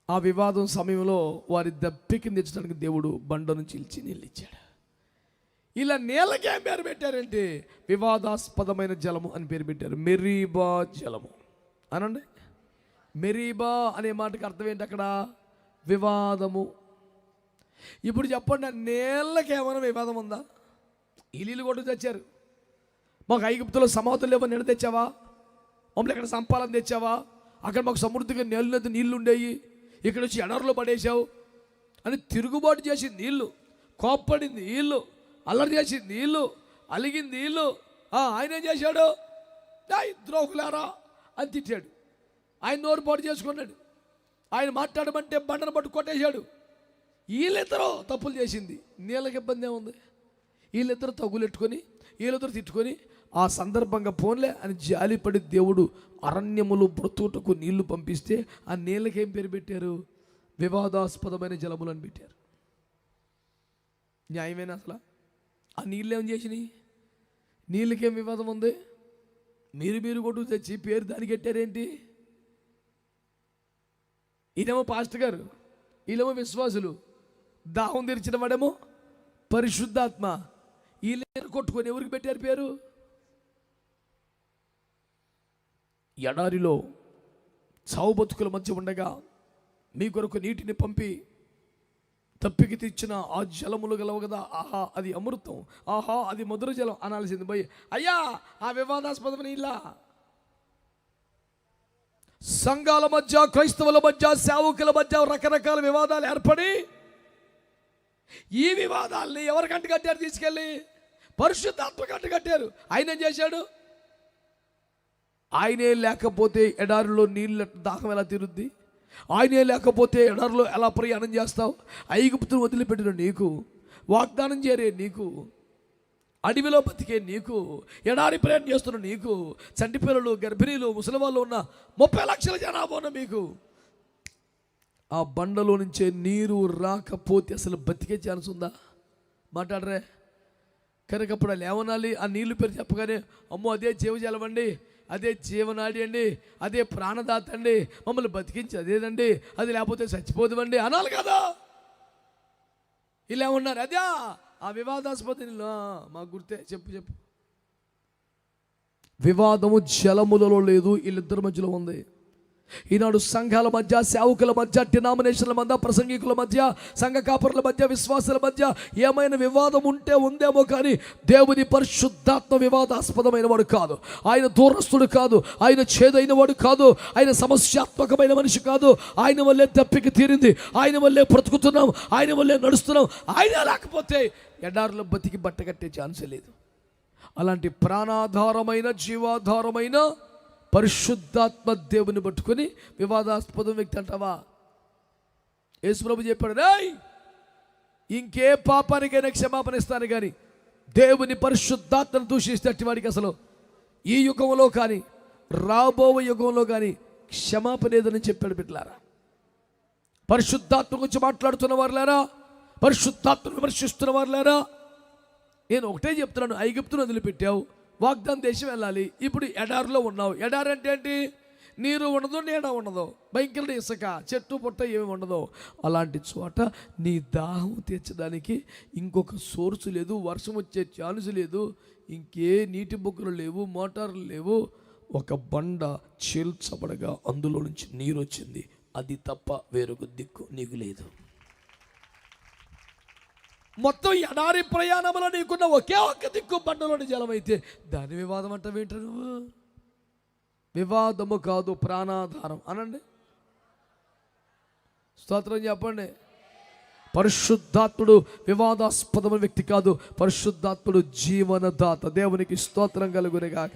ఆ వివాదం సమయంలో వారి దప్పికి తెచ్చడానికి దేవుడు బండ నుంచి ఇచ్చి నీళ్ళు ఇచ్చాడు. ఇలా నీళ్ళకి ఏం పేరు పెట్టారంటే వివాదాస్పదమైన జలము అని పేరు పెట్టారు. మెరీబా జలము అనండి. మెరీబా అనే మాటకి అర్థం ఏంటి అక్కడ? వివాదము. ఇప్పుడు చెప్పండి, నీళ్ళకి ఏమైనా వివాదం ఉందా? ఈ నీళ్ళు కొట్టు తెచ్చారు. మాకు ఐగుప్తులో సమాధులు లేవని నీళ్ళు తెచ్చావా? మమ్మల్ని ఎక్కడ సంపాలని తెచ్చావా? అక్కడ మాకు సమృద్ధిగా నీళ్ళు ఉండేవి, ఇక్కడ వచ్చి ఎడారిలో పడేసావు అని తిరుగుబాటు చేసింది నీళ్ళు, కోప్పడింది నీళ్ళు, అల్లరి చేసింది నీళ్ళు, అలిగింది నీళ్ళు. ఆయన ఏం చేశాడు? ద్రోహులారా అని తిట్టాడు. ఆయన నోరు పాటు చేసుకున్నాడు. ఆయన మాట్లాడమంటే బండను పట్టు కొట్టేశాడు. వీళ్ళిద్దరూ తప్పులు చేసింది. నీళ్ళకి ఇబ్బంది ఏముంది? వీళ్ళిద్దరూ తగులెట్టుకొని వీళ్ళిద్దరూ తిట్టుకొని ఆ సందర్భంగా పోన్లే అని జాలిపడి దేవుడు అరణ్యములు బ్రతుకుటకు నీళ్లు పంపిస్తే ఆ నీళ్ళకి ఏం పేరు పెట్టారు? వివాదాస్పదమైన జలములు అని పెట్టారు. న్యాయమేనా అసలు? ఆ నీళ్ళు ఏం చేసినాయి? నీళ్ళకేం వివాదం ఉంది? మీరు కొట్టు తెచ్చి పేరు దానికి పెట్టారేంటి? ఈయనేమో పాస్టర్ గారు, వీళ్ళేమో విశ్వాసులు. దాహం తెరిచిన వాడేమో పరిశుద్ధాత్మ. వీళ్ళు కొట్టుకొని ఎవరికి పెట్టారు పేరు? ఎడారిలో చావు బతుకుల మధ్య ఉండగా మీ కొరకు నీటిని పంపి తప్పికి తెచ్చిన ఆ జలములు గలవు కదా, ఆహా అది అమృతం, ఆహా అది మధుర జలం అనాల్సింది పోయి, అయ్యా ఆ వివాదాస్పదమైన ఇలా సంఘాల మధ్య, క్రైస్తవుల మధ్య, సేవకుల మధ్య రకరకాల వివాదాలు ఏర్పడి ఈ వివాదాలని ఎవరికంట కట్టారు? తీసుకెళ్ళి పరిశుద్ధాత్మ కంట కట్టారు. ఆయన ఏం చేశాడు? ఆయనే లేకపోతే ఎడారిలో నీళ్ళ దాహం ఎలా తీరుద్ది? ఆయనే లేకపోతే ఎడారిలో ఎలా ప్రయాణం చేస్తావు? ఐగుప్తును వదిలిపెట్టిన నీకు, వాగ్దానం చేరే నీకు, అడవిలో బతికే నీకు, ఎడారి ప్రయాణం చేస్తున్న నీకు, చంటి పిల్లలు, గర్భిణీలు, ముసలివాళ్ళు ఉన్న 30 లక్షల జనాభా ఉన్న మీకు ఆ బండలో నుంచే నీరు రాకపోతే అసలు బతికే ఛాన్స్ ఉందా? మాట్లాడరే. కనుక అప్పుడు లేవనాలి. ఆ నీళ్లు పేరు చెప్పగానే అమ్మో అదే జీవజలం అండి, అదే జీవనాడి అండి, అదే ప్రాణదాత అండి, మమ్మల్ని బతికించి అదేదండి, అది లేకపోతే చచ్చిపోదుమండి అనాలి కదా. ఇలా ఉన్నారు. అదే ఆ వివాదాస్పద మాకు గుర్తే. చెప్పు. వివాదము జలములలో లేదు, వీళ్ళిద్దరి మధ్యలో ఉంది. ఈనాడు సంఘాల మధ్య, సేవకుల మధ్య, డినామినేషన్ల మధ్య, ప్రసంగికుల మధ్య, సంఘ కాపరుల మధ్య, విశ్వాసుల మధ్య ఏమైనా వివాదం ఉంటే ఉందేమో, కానీ దేవుని పరిశుద్ధాత్మ వివాదాస్పదమైన వాడు కాదు. ఆయన దూరస్తుడు కాదు, ఆయన చేదైన వాడు కాదు, ఆయన సమస్యాత్మకమైన మనిషి కాదు. ఆయన వల్లే తప్పికి తీరింది, ఆయన వల్లే బ్రతుకుతున్నాం, ఆయన వల్లే నడుస్తున్నాం. ఆయన లేకపోతే ఎడారిలో బతికి బట్టగట్టే ఛాన్సే లేదు. అలాంటి ప్రాణాధారమైన, జీవాధారమైన పరిశుద్ధాత్మ దేవుని పట్టుకొని వివాదాస్పదం వ్యక్తి అంటావా? యేసుప్రభు చెప్పాడు, రేయ్ ఇంకే పాపానికైనా క్షమాపణ ఇస్తాను, కానీ దేవుని పరిశుద్ధాత్మను దూషిస్తే వాడికి అసలు ఈ యుగంలో కానీ రాబో యుగంలో కానీ క్షమాపణ ఏదని చెప్పాడు. బిడ్డలారా, పరిశుద్ధాత్మ గురించి మాట్లాడుతున్న వారు లేరా? పరిశుద్ధాత్మను విమర్శిస్తున్న వారు లేరా? నేను ఒకటే చెప్తున్నాను, ఐగుప్తును వదిలిపెట్టావు, వాగ్దాన దేశం వెళ్ళాలి, ఇప్పుడు ఎడారిలో ఉన్నావు. ఎడారి అంటే ఏంటి? నీరు ఉండదు, నీడ ఉండదు, భయంకర ఇసుక, చెట్టు పుట్ట ఏమి ఉండదు. అలాంటి చోట నీ దాహం తీర్చడానికి ఇంకొక సోర్సు లేదు, వర్షం వచ్చే ఛాన్స్ లేదు, ఇంకే నీటి బొగ్గలు లేవు, మోటార్లు లేవు. ఒక బండ చీల్చబడగా అందులో నుంచి నీరు వచ్చింది. అది తప్ప వేరొక దిక్కు నీకు లేదు. మొత్తం ఎడారి ప్రయాణంలో నీకున్న ఒకే ఒక్క దిక్కు బండలోని జలం అయితే దాని వివాదం అంటావేంట నువ్వు? వివాదము కాదు, ప్రాణాధారం అనండి. స్తోత్రం చెప్పండి. పరిశుద్ధాత్ముడు వివాదాస్పదమైన వ్యక్తి కాదు, పరిశుద్ధాత్ముడు జీవనదాత. దేవునికి స్తోత్రం కలుగునుగాక.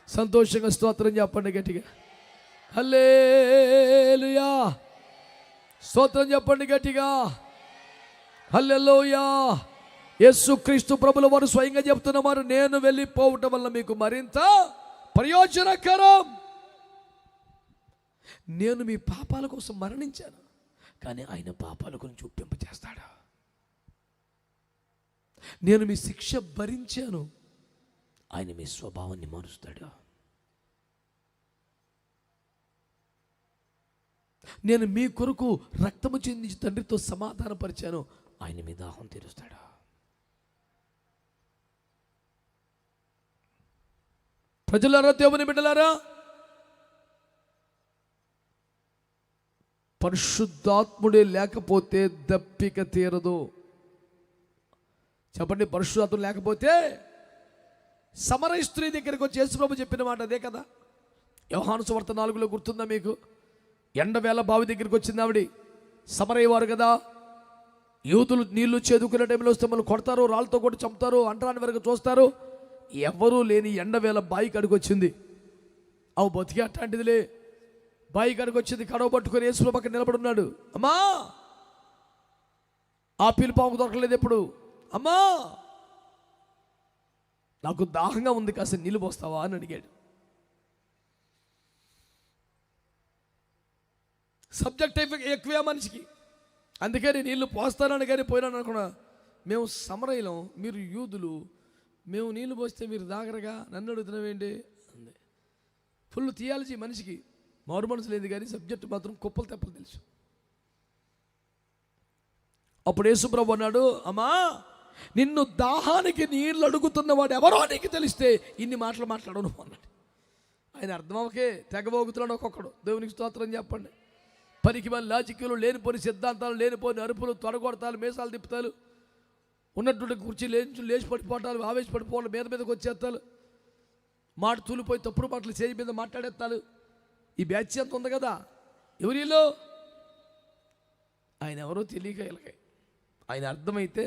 సంతోషంగా స్తోత్రం చెప్పండి గట్టిగా. హల్లెలూయా. స్తోత్రం చెప్పండి గట్టిగా. హల్లెలూయా. యేసుక్రీస్తు ప్రభుల వారు స్వయంగా చెప్తున్నవారు, నేను వెళ్ళిపోవటం వల్ల మీకు మరింత ప్రయోజనకరం. నేను మీ పాపాల కోసం మరణించాను, కానీ ఆయన పాపాల గురించి ఒప్పింప చేస్తాడు. నేను మీ శిక్ష భరించాను, ఆయన మీ స్వభావాన్ని మారుస్తాడు. నేను మీ కొరకు రక్తము చెందించి తండ్రితో సమాధానపరిచాను, ఆయన మీ దాహం తీరుస్తాడు. ప్రజలారా, దేవుని బిడ్డలారా, పరిశుద్ధాత్ముడే లేకపోతే దప్పిక తీరదు. చెప్పండి, పరిశుద్ధాత్ముడు లేకపోతే. సమరయ స్త్రీ దగ్గరికి వచ్చి యేసుప్రభు చెప్పిన మాట అదే కదా. యోహాను సువార్త 4లో గుర్తుందా మీకు? ఎండవేళ బావి దగ్గరికి వచ్చింది ఆవిడ. సమరయ వారు కదా, యూదులు నీళ్లు చేదుకునే టైంలో వస్తే మమ్మల్ని కొడతారు, రాళ్ళతో కొట్టి చంపుతారు, అంటరాని వరకు చూస్తారు. ఎవరూ లేని ఎండవేళ బావి కాడికి వచ్చింది. అవు బతికి అట్లాంటిదిలే. బావి కాడికి వచ్చింది, కడవ పట్టుకొని యేసుప్రభు పక్కన నిలబడి ఉన్నాడు. అమ్మా, ఆ పిలుపాము దొరకలేదు ఎప్పుడు. అమ్మా, నాకు దాహంగా ఉంది, కాస్త నీళ్ళు పోస్తావా అని అడిగాడు. సబ్జెక్ట్ ఎక్కువే మనిషికి. అందుకే నేను నీళ్ళు పోస్తానని కానీ పోయినాను అనుకున్నా. మేము సమరయులం, మీరు యూదులు, మేము నీళ్ళు పోస్తే మీరు దాగరగా నన్ను అడుగుతున్నావేంటి అంది. ఫుల్ థియాలజీ మనిషికి, మారు మనసు లేదు కానీ సబ్జెక్ట్ మాత్రం కుప్పలు తెప్పలు తెలుసు. అప్పుడు యేసుప్రభు అన్నాడు, అమ్మా, నిన్ను దాహానికి నీళ్ళు అడుగుతున్నవాడు ఎవరో నీకు తెలిస్తే ఇన్ని మాటలు మాట్లాడను అన్నాడు. ఆయన అర్థమవకే తెగబోగుతున్నాడు ఒక్కొక్కడు. దేవునికి స్తోత్రం చెప్పండి. పనికి మన లాజిక్లు, లేనిపోని సిద్ధాంతాలు, లేనిపోని అరుపులు, తొడగొడతాలు, మీసాలు తిప్పుతాలు, ఉన్నటువంటి కుర్చీ లేచి పడిపోవటాలు, ఆవేశపడిపోవడం, మీదకి వచ్చేస్తాలు, మాట తూలిపోయి తప్పుడు మాటలు చేయి మీద మాట్లాడేస్తాలు. ఈ బ్యాచ్ అంత ఉంది కదా. ఎవరిలో ఆయన ఎవరో తెలియక ఇలాగే. ఆయన అర్థమైతే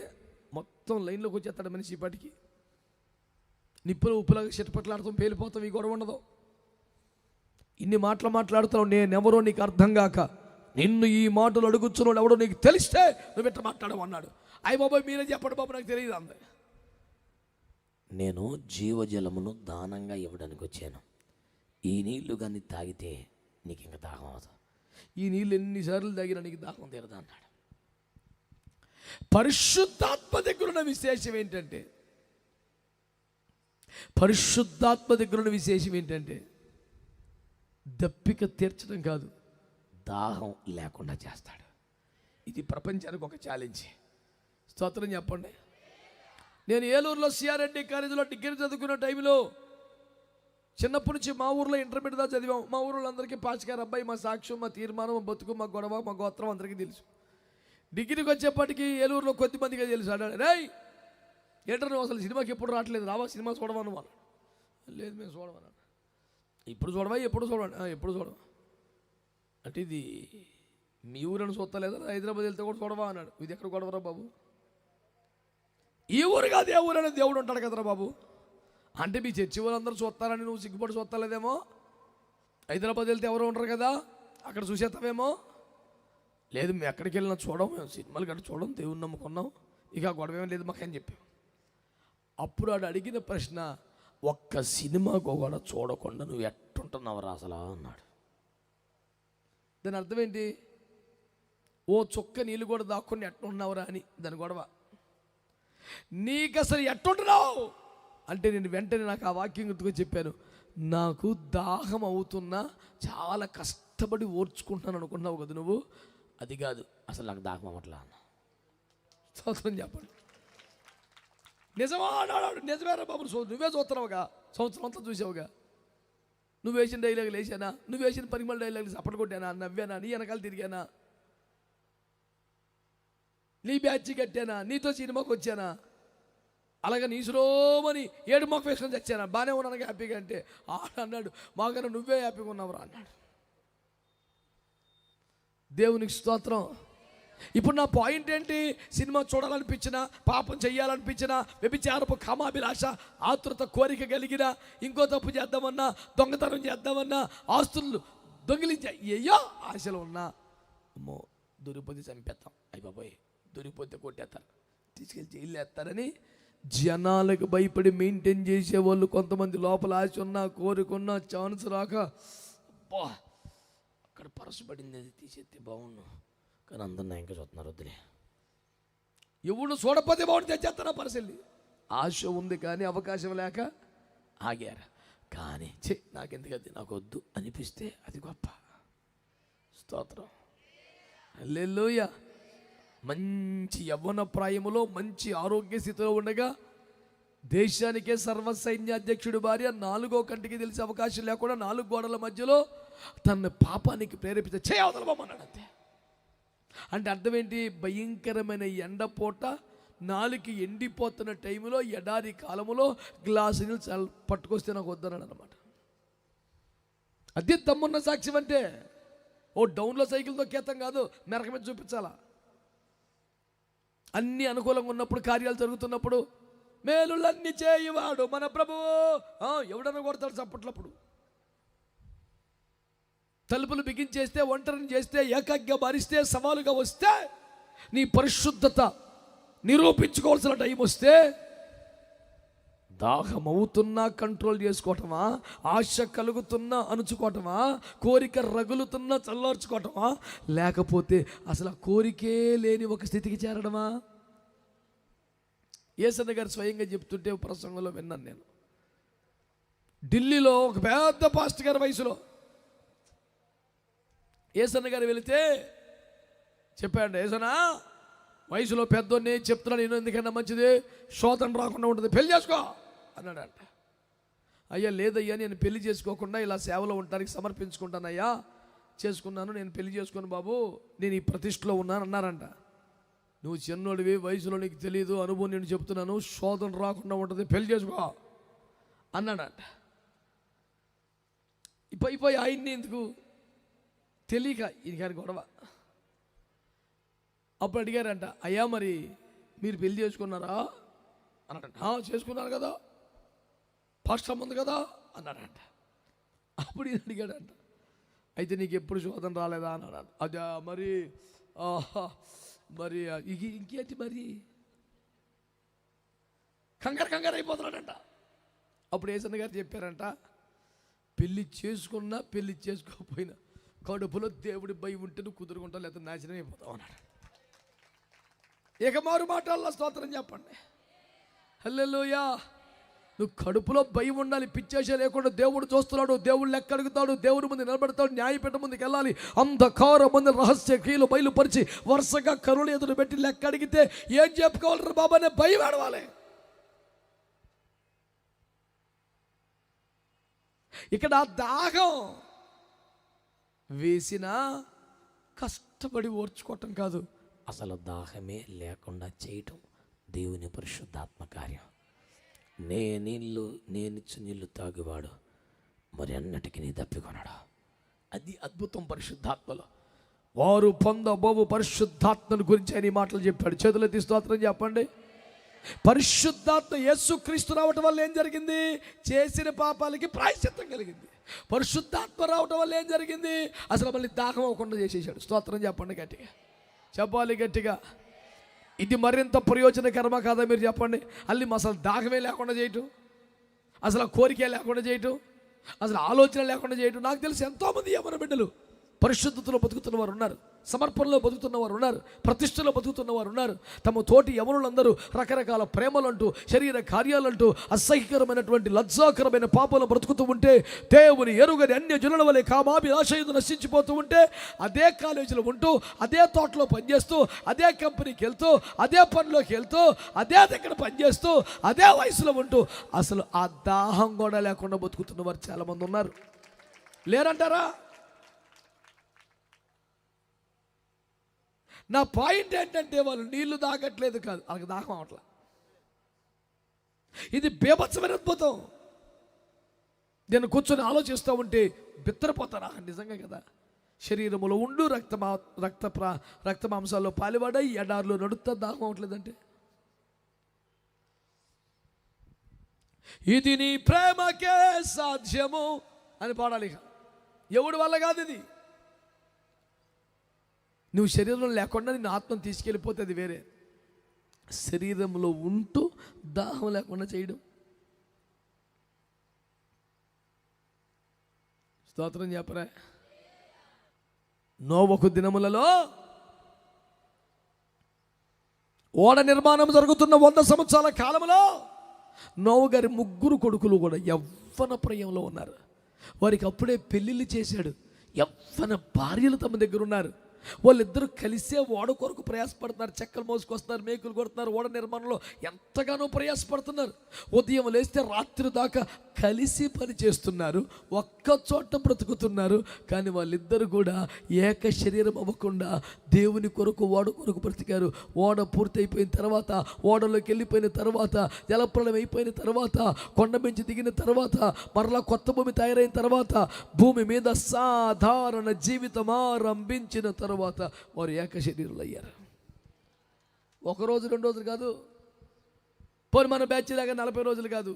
మొత్తం లైన్లోకి వచ్చేస్తాడు మనిషి. ఇప్పటికి నిప్పులు ఉప్పులాగా చిట్టపట్లాడుతాం, పేలిపోతాం, ఈ గొడవ ఉండదు. ఇన్ని మాటలు మాట్లాడుతావు, నేనెవరో నీకు అర్థం కాక నిన్ను ఈ మాటలు అడుగుతున్నాడు ఎవడో నీకు తెలిస్తే నువ్వు ఎట్లా మాట్లాడమన్నాడు. అయ్య బాబాయ్ మీరే చెప్పండి బాబు, నాకు తెలియదు అంది. నేను జీవజలమును దానంగా ఇవ్వడానికి వచ్చాను. ఈ నీళ్లు కానీ తాగితే నీకు ఇంకా దాహం అవుతుంది. ఈ నీళ్ళు ఎన్నిసార్లు తాగినా నీకు దాహం తీరదా అన్నాడు. పరిశుద్ధాత్మ దగ్గర ఉన్న విశేషం ఏంటంటే, పరిశుద్ధాత్మ దగ్గర ఉన్న విశేషం ఏంటంటే దప్పిక తీర్చడం కాదు, దాహం లేకుండా చేస్తాడు. ఇది ప్రపంచానికి ఒక ఛాలెంజ్. స్తోత్రం చెప్పండి. నేను ఏలూరులో సిఆర్ఎండి కాలేజీలో డిగ్రీ చదువుకున్న టైంలో చిన్నప్పటి నుంచి మా ఊర్లో ఇంటర్మీడియట్ దాకా చదివాం. మా ఊళ్ళో అందరికీ పాచికారు అబ్బాయి, మా సాక్ష్యం, మా తీర్మానం, మా బతుకు, మా గొడవ, మా గోత్రం అందరికీ తెలుసు. డిగ్రీకి వచ్చేప్పటికీ ఏలూరులో కొద్దిమందిగా తెలుసు. అన్నాడు, రేయ్ ఏంటర్ నువ్వు అసలు సినిమాకి ఎప్పుడు రావట్లేదు, రావా సినిమా చూడవాను వాళ్ళు. లేదు మేము చూడమన్నాడు. ఇప్పుడు చూడవా, ఎప్పుడు చూడండి, ఎప్పుడు చూడవా అంటే ఇది మీ ఊరని చూస్తా లేదా, హైదరాబాద్ వెళ్తే కూడా చూడవా అన్నాడు. ఇది ఎక్కడ గొడవరా బాబు, ఈ ఊరు కాదు ఏ ఊరు అనేది దేవుడు ఉంటాడు కదరా బాబు. అంటే మీ చర్చి వాళ్ళందరూ చూస్తారని నువ్వు సిగ్గుపడి చూస్తలేదేమో. హైదరాబాద్ వెళ్తే ఎవరు ఉంటారు కదా, అక్కడ చూసేస్తావేమో. లేదు మేము ఎక్కడికి వెళ్ళినా చూడం, మేము సినిమాలు గట్ట చూడం, దేవుని నమ్ముకున్నాం, ఇక గొడవ ఏం లేదు మాకని చెప్పాం. అప్పుడు ఆడు అడిగిన ప్రశ్న, ఒక్క సినిమాకు కూడా చూడకుండా నువ్వు ఎట్టుంటున్నావురా అసలు అన్నాడు. దాని అర్థం ఏంటి? ఓ చుక్క నీళ్ళు కూడా దాక్కుని ఎట్టుంటున్నావురా అని దాని గొడవ. నీకు అసలు ఎట్టుంటున్నావు అంటే నేను వెంటనే నాకు ఆ వాక్యం గుర్తుగా చెప్పాను. నాకు దాహం అవుతున్నా చాలా కష్టపడి ఓర్చుకుంటున్నాను అనుకున్నావు కదా నువ్వు, అది కాదు అసలు నాకు దాహం అవ్వట్లా అన్న. స్తోత్రం చెప్పండి. నిజమా అన్నాడు. నిజమేరా బాబు, నువ్వే చూస్తున్నావుగా, సంవత్సరం అంతా చూసావుగా. నువ్వు వేసిన డైలాగులు వేసానా, నువ్వు వేసిన పరిమళ డైలాగులు సపోర్ట్ కొట్టానా, నవ్వానా, నీ వెనకాల తిరిగానా, నీ బ్యాచ్ కట్టానా, నీతో సినిమాకి వచ్చానా, అలాగే నీ శ్రోమని ఏడు మొక్క వేసుకొని తెచ్చానా, బాగానే ఉన్నాను హ్యాపీగా అంటే అన్నాడు. మాకన్నా నువ్వే హ్యాపీగా ఉన్నావురా అన్నాడు. దేవునికి స్తోత్రం. ఇప్పుడు నా పాయింట్ ఏంటి? సినిమా చూడాలనిపించినా, పాపం చెయ్యాలనిపించినా, వ్యభిచారపు కామాభిలాష, ఆతృత, కోరిక కలిగిన, ఇంకో తప్పు చేద్దామన్నా, దొంగతనం చేద్దామన్నా, ఆస్తులు దొంగిలించా అయ్యో ఆశలు ఉన్నా, అమ్మో దొరికిపోతే చంపేస్తాం, అయిపోయి దొరికిపోతే కొట్టేస్తారు, తీసుకెళ్ళి జైలు వేస్తారని జనాలకు భయపడి మెయింటైన్ చేసేవాళ్ళు కొంతమంది. లోపల ఆశ ఉన్నా, కోరికున్నా, ఛాన్స్ రాక అబ్బా అక్కడ పరసపడింది, అది తీసేస్తే బాగుండు, కానీ అందరు నా ఇంకా చూస్తున్నారు, వద్దులే. ఎవడు చూడపోతే బాగుండి తెచ్చేస్తారా పరిశీలి. ఆశ ఉంది కానీ అవకాశం లేక ఆగారు. కానీ నాకెందుకు అది నాకు వద్దు అనిపిస్తే అది గొప్ప. స్తోత్రం. హల్లెలూయా. మంచి యవ్వన ప్రాయములో మంచి ఆరోగ్య స్థితిలో ఉండగా దేశానికే సర్వసైన్యాధ్యక్షుడి భార్య 4వ కంటికి తెలిసే అవకాశం లేకుండా 4 గోడల మధ్యలో తన పాపానికి ప్రేరేపిస్తే చేయవదలమన్నాడు అంతే. అంటే అర్థం ఏంటి? భయంకరమైన ఎండపూట 4 ఎండిపోతున్న టైంలో ఎడారి కాలంలో గ్లాసు నీళ్ళు పట్టుకొస్తే నాకు వద్దన్నాడు అనమాట. అదే దమ్మున్న సాక్ష్యం అంటే. ఓ డౌన్లో సైకిల్తో కేతం కాదు, మెరక మీద చూపించాలా. అన్నీ అనుకూలంగా ఉన్నప్పుడు, కార్యాలు జరుగుతున్నప్పుడు మేలులన్నీ చేయువాడు మన ప్రభువు. ఎవడన్నా కొడతాడు చప్పట్లప్పుడు. తలుపులు బిగించేస్తే, ఒంటరిని చేస్తే, ఏకాగ్గా భరిస్తే, సవాలుగా వస్తే, నీ పరిశుద్ధత నిరూపించుకోవాల్సిన టైం వస్తే దాహం అవుతున్నా కంట్రోల్ చేసుకోవటమా, ఆశ కలుగుతున్నా అణుచుకోవటమా, కోరిక రగులుతున్నా చల్లార్చుకోవటమా, లేకపోతే అసలు ఆ కోరికే లేని ఒక స్థితికి చేరడమా? యేసన్న గారు స్వయంగా చెప్తుంటే ప్రసంగంలో విన్నాను నేను. ఢిల్లీలో ఒక పెద్ద పాస్టర్ గారి వయసులో యేసన్న గారు వెళితే చెప్పాడు, యేసన్నా వయసులో పెద్దోడిని చెప్తున్నాను, నేను ఎందుకన్నా మంచిది, శోధన రాకుండా ఉంటుంది, పెళ్లి చేసుకో అన్నాడంట. అయ్యా లేదయ్యా, నేను పెళ్లి చేసుకోకుండా ఇలా సేవలో ఉండడానికి సమర్పించుకుంటానయ్యా, చేసుకున్నాను, నేను పెళ్లి చేసుకుని బాబు, నేను ఈ ప్రతిష్టలో ఉన్నాను అన్నారంట. నువ్వు చిన్నోడివి, వయసులో నీకు తెలియదు, అనుభవం నేను చెప్తున్నాను, శోధన రాకుండా ఉంటుంది, పెళ్లి చేసుకో అన్నాడంట. అయిపోయి ఆయన్ని ఎందుకు తెలియక ఇది గొడవ. అప్పుడు అడిగారంట, అయ్యా మరి మీరు పెళ్లి చేసుకున్నారా అన్నాడంట. చేసుకున్నారు కదా, పాస్టర్ ఉంది కదా అన్నాడంట. అప్పుడు ఇది అడిగాడంట, అయితే నీకు ఎప్పుడు శోధన రాలేదా అన్నాడు. అదే మరి మరి ఇంకేంటి మరి కంగారు అయిపోతున్నాడంట. అప్పుడు యేసన్న గారు చెప్పారంట, పెళ్లి చేసుకున్నా పెళ్లి చేసుకోకపోయినా కడుపులో దేవుడి భయం ఉంటే నువ్వు కుదురుకుంటావు, లేకపోతే నాశనం అయిపోతావు అన్నాడు. ఇక మారు మాటల్లో స్తోత్రం చెప్పండి. హల్లెలూయా. నువ్వు కడుపులో భయం ఉండాలి, పిచ్చేసే లేకుండా దేవుడు చూస్తున్నాడు, దేవుడు లెక్క అడుగుతాడు, దేవుడి ముందు నిలబెడతాడు, న్యాయపీఠం ముందుకు వెళ్ళాలి, అంధకారం ముందు రహస్య క్రియలు బయలుపరిచి వరుసగా కరువులు ఎదురు పెట్టి లెక్క అడిగితే ఏం చెప్పుకోవాలి బాబా అనే భయం ఆడవాలి. ఇక్కడ దాహం వేసిన కష్టపడి ఓర్చుకోవటం కాదు, అసలు దాహమే లేకుండా చేయటం దేవుని పరిశుద్ధాత్మ కార్యం. నేనిచ్చు నీళ్ళు తాగువాడు మరి అన్నిటికీ నీ దప్పికొనడు. అది అద్భుతం పరిశుద్ధాత్మలో. వారు పొందబోవు పరిశుద్ధాత్మను గురించి ఆయన ఈ మాటలు చెప్పాడు. చేతులెత్తి స్తోత్రం చెప్పండి. పరిశుద్ధాత్మ యేసుక్రీస్తు రావటం వల్ల ఏం జరిగింది? చేసిన పాపాలకి ప్రాయశ్చిత్తం కలిగింది. పరిశుద్ధాత్మ రావటం వల్ల ఏం జరిగింది? అసలు మళ్ళీ దాహం అవ్వకుండా చేసేసాడు. స్తోత్రం చెప్పండి గట్టిగా, చెప్పాలి గట్టిగా. ఇది మరింత ప్రయోజనకరమా కాదా మీరు చెప్పండి? అసలు దాహమే లేకుండా చేయటం, అసలు కోరిక లేకుండా చేయటం, అసలు ఆలోచన లేకుండా చేయటం. నాకు తెలిసి ఎంతోమంది యవ్వన బిడ్డలు పరిశుద్ధతలో బతుకుతున్న వారు ఉన్నారు, సమర్పణలో బతుకుతున్న వారు ఉన్నారు, ప్రతిష్టలో బతుకుతున్న వారు ఉన్నారు. తమ తోటి యవనులందరూ రకరకాల ప్రేమలంటూ, శరీర కార్యాలంటూ, అసహ్యకరమైనటువంటి లజ్జాకరమైన పాపలను బ్రతుకుతూ ఉంటే, దేవుని ఎరుగని అన్య జనుల వలె కామాభిలాషయులు నశించిపోతూ ఉంటే, అదే కాలేజీలో ఉంటూ, అదే తోటలో పనిచేస్తూ, అదే కంపెనీకి వెళ్తూ, అదే పనిలోకి వెళ్తూ, అదే దగ్గర పనిచేస్తూ, అదే వయసులో ఉంటూ అసలు ఆ దాహం కూడా లేకుండా బతుకుతున్న వారు చాలామంది ఉన్నారు. లేరంటారా? నా పాయింట్ ఏంటంటే వాళ్ళు నీళ్లు తాగట్లేదు కాదు, వాళ్ళకి దాహం అవట్లా. ఇది బీభత్సమైన అద్భుతం. నేను కూర్చొని ఆలోచిస్తూ ఉంటే బిత్తరపోతారా నిజంగా కదా. శరీరములో ఉండు రక్త మాంసాల్లో పాలివాడై ఎడారిలో నడుస్తా దాహం అవట్లేదంటే, ఇది నీ ప్రేమకే సాధ్యము అని పాడాలి. ఎవడి వల్ల కాదు ఇది. నువ్వు శరీరంలో లేకుండా నిన్ను ఆత్మను తీసుకెళ్ళిపోతే అది వేరే. శరీరంలో ఉంటూ దాహం లేకుండా చేయడం. స్తోత్రం చెప్పరా. నోవహు దినములలో ఓడ నిర్మాణం జరుగుతున్న 100 సంవత్సరాల కాలంలో నోవహు గారి 3 కొడుకులు కూడా యవ్వన ప్రాయంలో ఉన్నారు. వారికి అప్పుడే పెళ్ళిళ్ళు చేశాడు. యవ్వన భార్యలు తమ దగ్గర ఉన్నారు. వాళ్ళిద్దరూ కలిసే ఓడ కొరకు ప్రయాసపడుతున్నారు. చెక్కలు మోసుకొస్తున్నారు, మేకులు కొడుతున్నారు. ఓడ నిర్మాణంలో ఎంతగానో ప్రయాసపడుతున్నారు. ఉదయం లేస్తే రాత్రి దాకా కలిసి పని చేస్తున్నారు. ఒక్క చోట బ్రతుకుతున్నారు. కానీ వాళ్ళిద్దరు కూడా ఏక శరీరం అవ్వకుండా దేవుని కొరకు ఓడ కొరకు బ్రతికారు. ఓడ పూర్తయిపోయిన తర్వాత, ఓడలోకి వెళ్ళిపోయిన తర్వాత, జలప్రళయం అయిపోయిన తర్వాత, కొండ మించి దిగిన తర్వాత, మరలా కొత్త భూమి తయారైన తర్వాత, భూమి మీద సాధారణ జీవితం ఆరంభించిన తర్వాత వారు ఏక శరీరులు అయ్యారు. 1 రోజు 2 రోజులు కాదు, పోనీ మన బ్యాచ్ దాకా 40 రోజులు కాదు,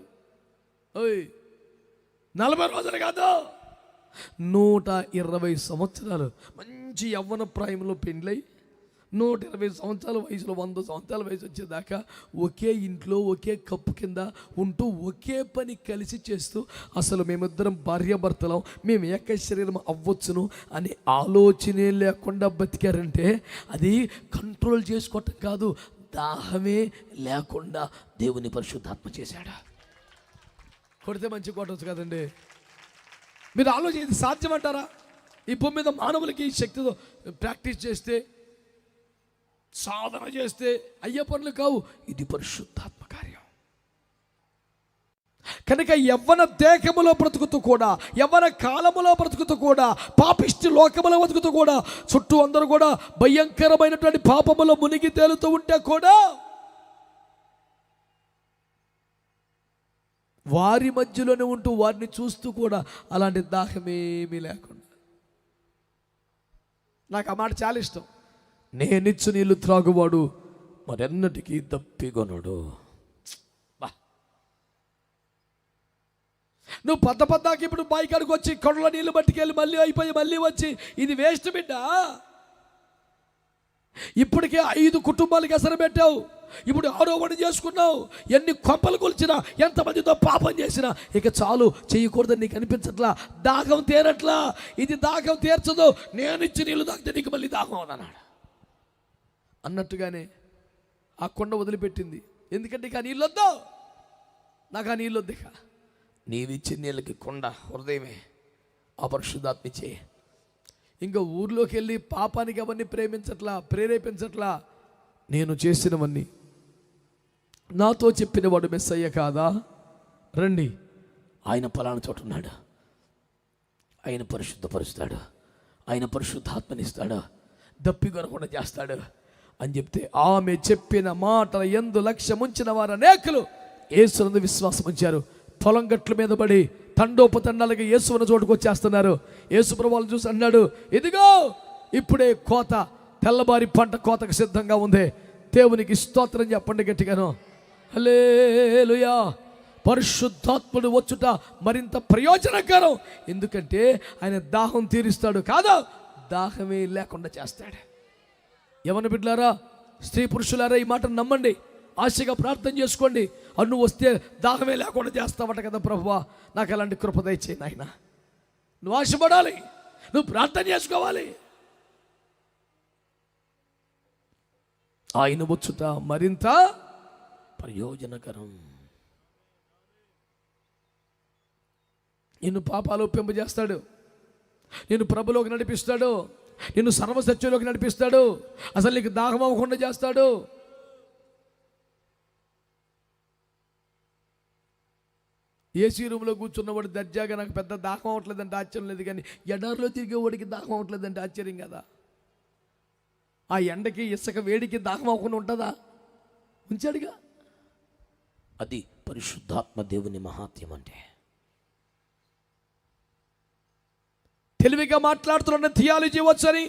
40 రోజులు కాదు, 120 సంవత్సరాలు మంచి యవ్వన ప్రాయంలో పెండ్లై 120 సంవత్సరాల వయసులో 100 సంవత్సరాల వయసు వచ్చేదాకా ఒకే ఇంట్లో ఒకే కప్పు కింద ఉంటూ ఒకే పని కలిసి చేస్తూ అసలు మేమిద్దరం భార్యాభర్తలం, మేము ఏక శరీరం అవ్వచ్చును అనే ఆలోచనే లేకుండా బతికారంటే అది కంట్రోల్ చేసుకోవటం కాదు, దాహమే లేకుండా దేవుని పరిశుద్ధాత్మ చేశాడు. కొడితే మంచి కొట్టవచ్చు కదండి. మీరు ఆలోచన, ఇది సాధ్యమంటారా? ఈ భూమి మీద మానవులకి ఈ శక్తితో ప్రాక్టీస్ చేస్తే, సాధన చేస్తే అయ్యే పనులు కావు. ఇది పరిశుద్ధాత్మ కార్యం. కనుక యవ్వన దేహములో బ్రతుకుతూ కూడా, యవ్వన కాలములో బ్రతుకుతూ కూడా, పాపిష్టి లోకములో బ్రతుకుతూ కూడా, చుట్టూ అందరూ కూడా భయంకరమైనటువంటి పాపములో మునిగి తేలుతూ ఉంటే కూడా వారి మధ్యలోనే ఉంటూ వారిని చూస్తూ కూడా అలాంటి దాహమేమీ లేకుండా. నాకు ఆ మాట చాలా ఇష్టం. నేనిచ్చు నీళ్ళు త్రాగువాడు మరెన్నటికీ దప్పికొనడు. నువ్వు పద్దాకి ఇప్పుడు బాయికాడికి వచ్చి కొడల నీళ్ళు పట్టుకెళ్ళి మళ్ళీ అయిపోయి మళ్ళీ వచ్చి ఇది వేస్ట్ బిడ్డ. ఇప్పటికే 5 కుటుంబాలకి ఎసరు పెట్టావు, ఇప్పుడు ఆరోపణ చేసుకున్నావు, ఎన్ని కొంపలు కొలిచినా, ఎంతమందితో పాపం చేసినా ఇక చాలు, చేయకూడదని నీకు అనిపించట్లా, దాహం తీరట్లా. ఇది దాహం తీర్చదు, నేను ఇచ్చి నీళ్ళు తాగితే నీకు మళ్ళీ దాహం అన్నాడు అన్నట్టుగానే ఆ కొండ వదిలిపెట్టింది. ఎందుకంటే ఇక నీళ్ళు వద్దు, నాకు ఆ నీళ్ళు వద్దు. ఇక నీవిచ్చిన నీళ్ళకి కొండ హృదయమే, ఆ పరిశుద్ధాత్మిచ్చే. ఇంకా ఊర్లోకి వెళ్ళి పాపానికి అవన్నీ ప్రేరేపించట్లా. నేను చేసినవన్నీ నాతో చెప్పినవాడు మెస్సయ్య కాదా? రండి, ఆయన పలానా చోట ఉన్నాడు, ఆయన పరిశుద్ధపరుస్తాడు, ఆయన పరిశుద్ధాత్మనిస్తాడు, దప్పికొనకుండా చేస్తాడు అని చెప్తే ఆమె చెప్పిన మాటల యందు లక్ష్యముంచిన వారు అనేకులు యేసునందు విశ్వాసం ఉంచారు. పొలం గట్ల మీద పడి తండోపతండాలుగా యేసువున్న చోటుకు వచ్చేస్తున్నారు. యేసు ప్రభువును చూసి అన్నాడు, ఇదిగో ఇప్పుడే కోత, తెల్లబారి పంట కోతకు సిద్ధంగా ఉంది. దేవునికి స్తోత్రం చెప్పండి గట్టిగాను. హల్లెలూయా. పరిశుద్ధాత్ముడు వచ్చుట మరింత ప్రయోజనకరం. ఎందుకంటే ఆయన దాహం తీరుస్తాడు కాదు, దాహమే లేకుండా చేస్తాడు. యవన బిడ్డలారా, స్త్రీ పురుషులారా, ఈ మాట నమ్మండి, ఆశగా ప్రార్థన చేసుకోండి. నువ్వు వస్తే దాహమే లేకుండా చేస్తావట కదా ప్రభువా, నాకు అలాంటి కృప దయచేయి నాయన. నువ్వు ఆశపడాలి, నువ్వు ప్రార్థన చేసుకోవాలి. ఆయన వచ్చుట మరింత ప్రయోజనకరం. నిన్ను పాపాలు ఒప్పింపజేస్తాడు, నిన్ను ప్రభులోకి నడిపిస్తాడు, నిన్ను సర్వసత్యంలోకి నడిపిస్తాడు, అసలు నీకు దాహం అవ్వకుండా చేస్తాడు. ఏసీ రూమ్లో కూర్చున్నవాడు దర్జాగా నాకు పెద్ద దాహం అవ్వట్లేదంటే ఆశ్చర్యం లేదు, కానీ ఎడారిలో తిరిగేవాడికి దాహం అవ్వట్లేదంటే ఆశ్చర్యం కదా. ఆ ఎండకి ఇసుక వేడికి దాహం అవ్వకుండా ఉంటుందా? ఉంచాడుగా. అది పరిశుద్ధాత్మ దేవుని మహాత్యం అంటే. తెలివిగా మాట్లాడుతున్న థియాలజీ వచ్చని,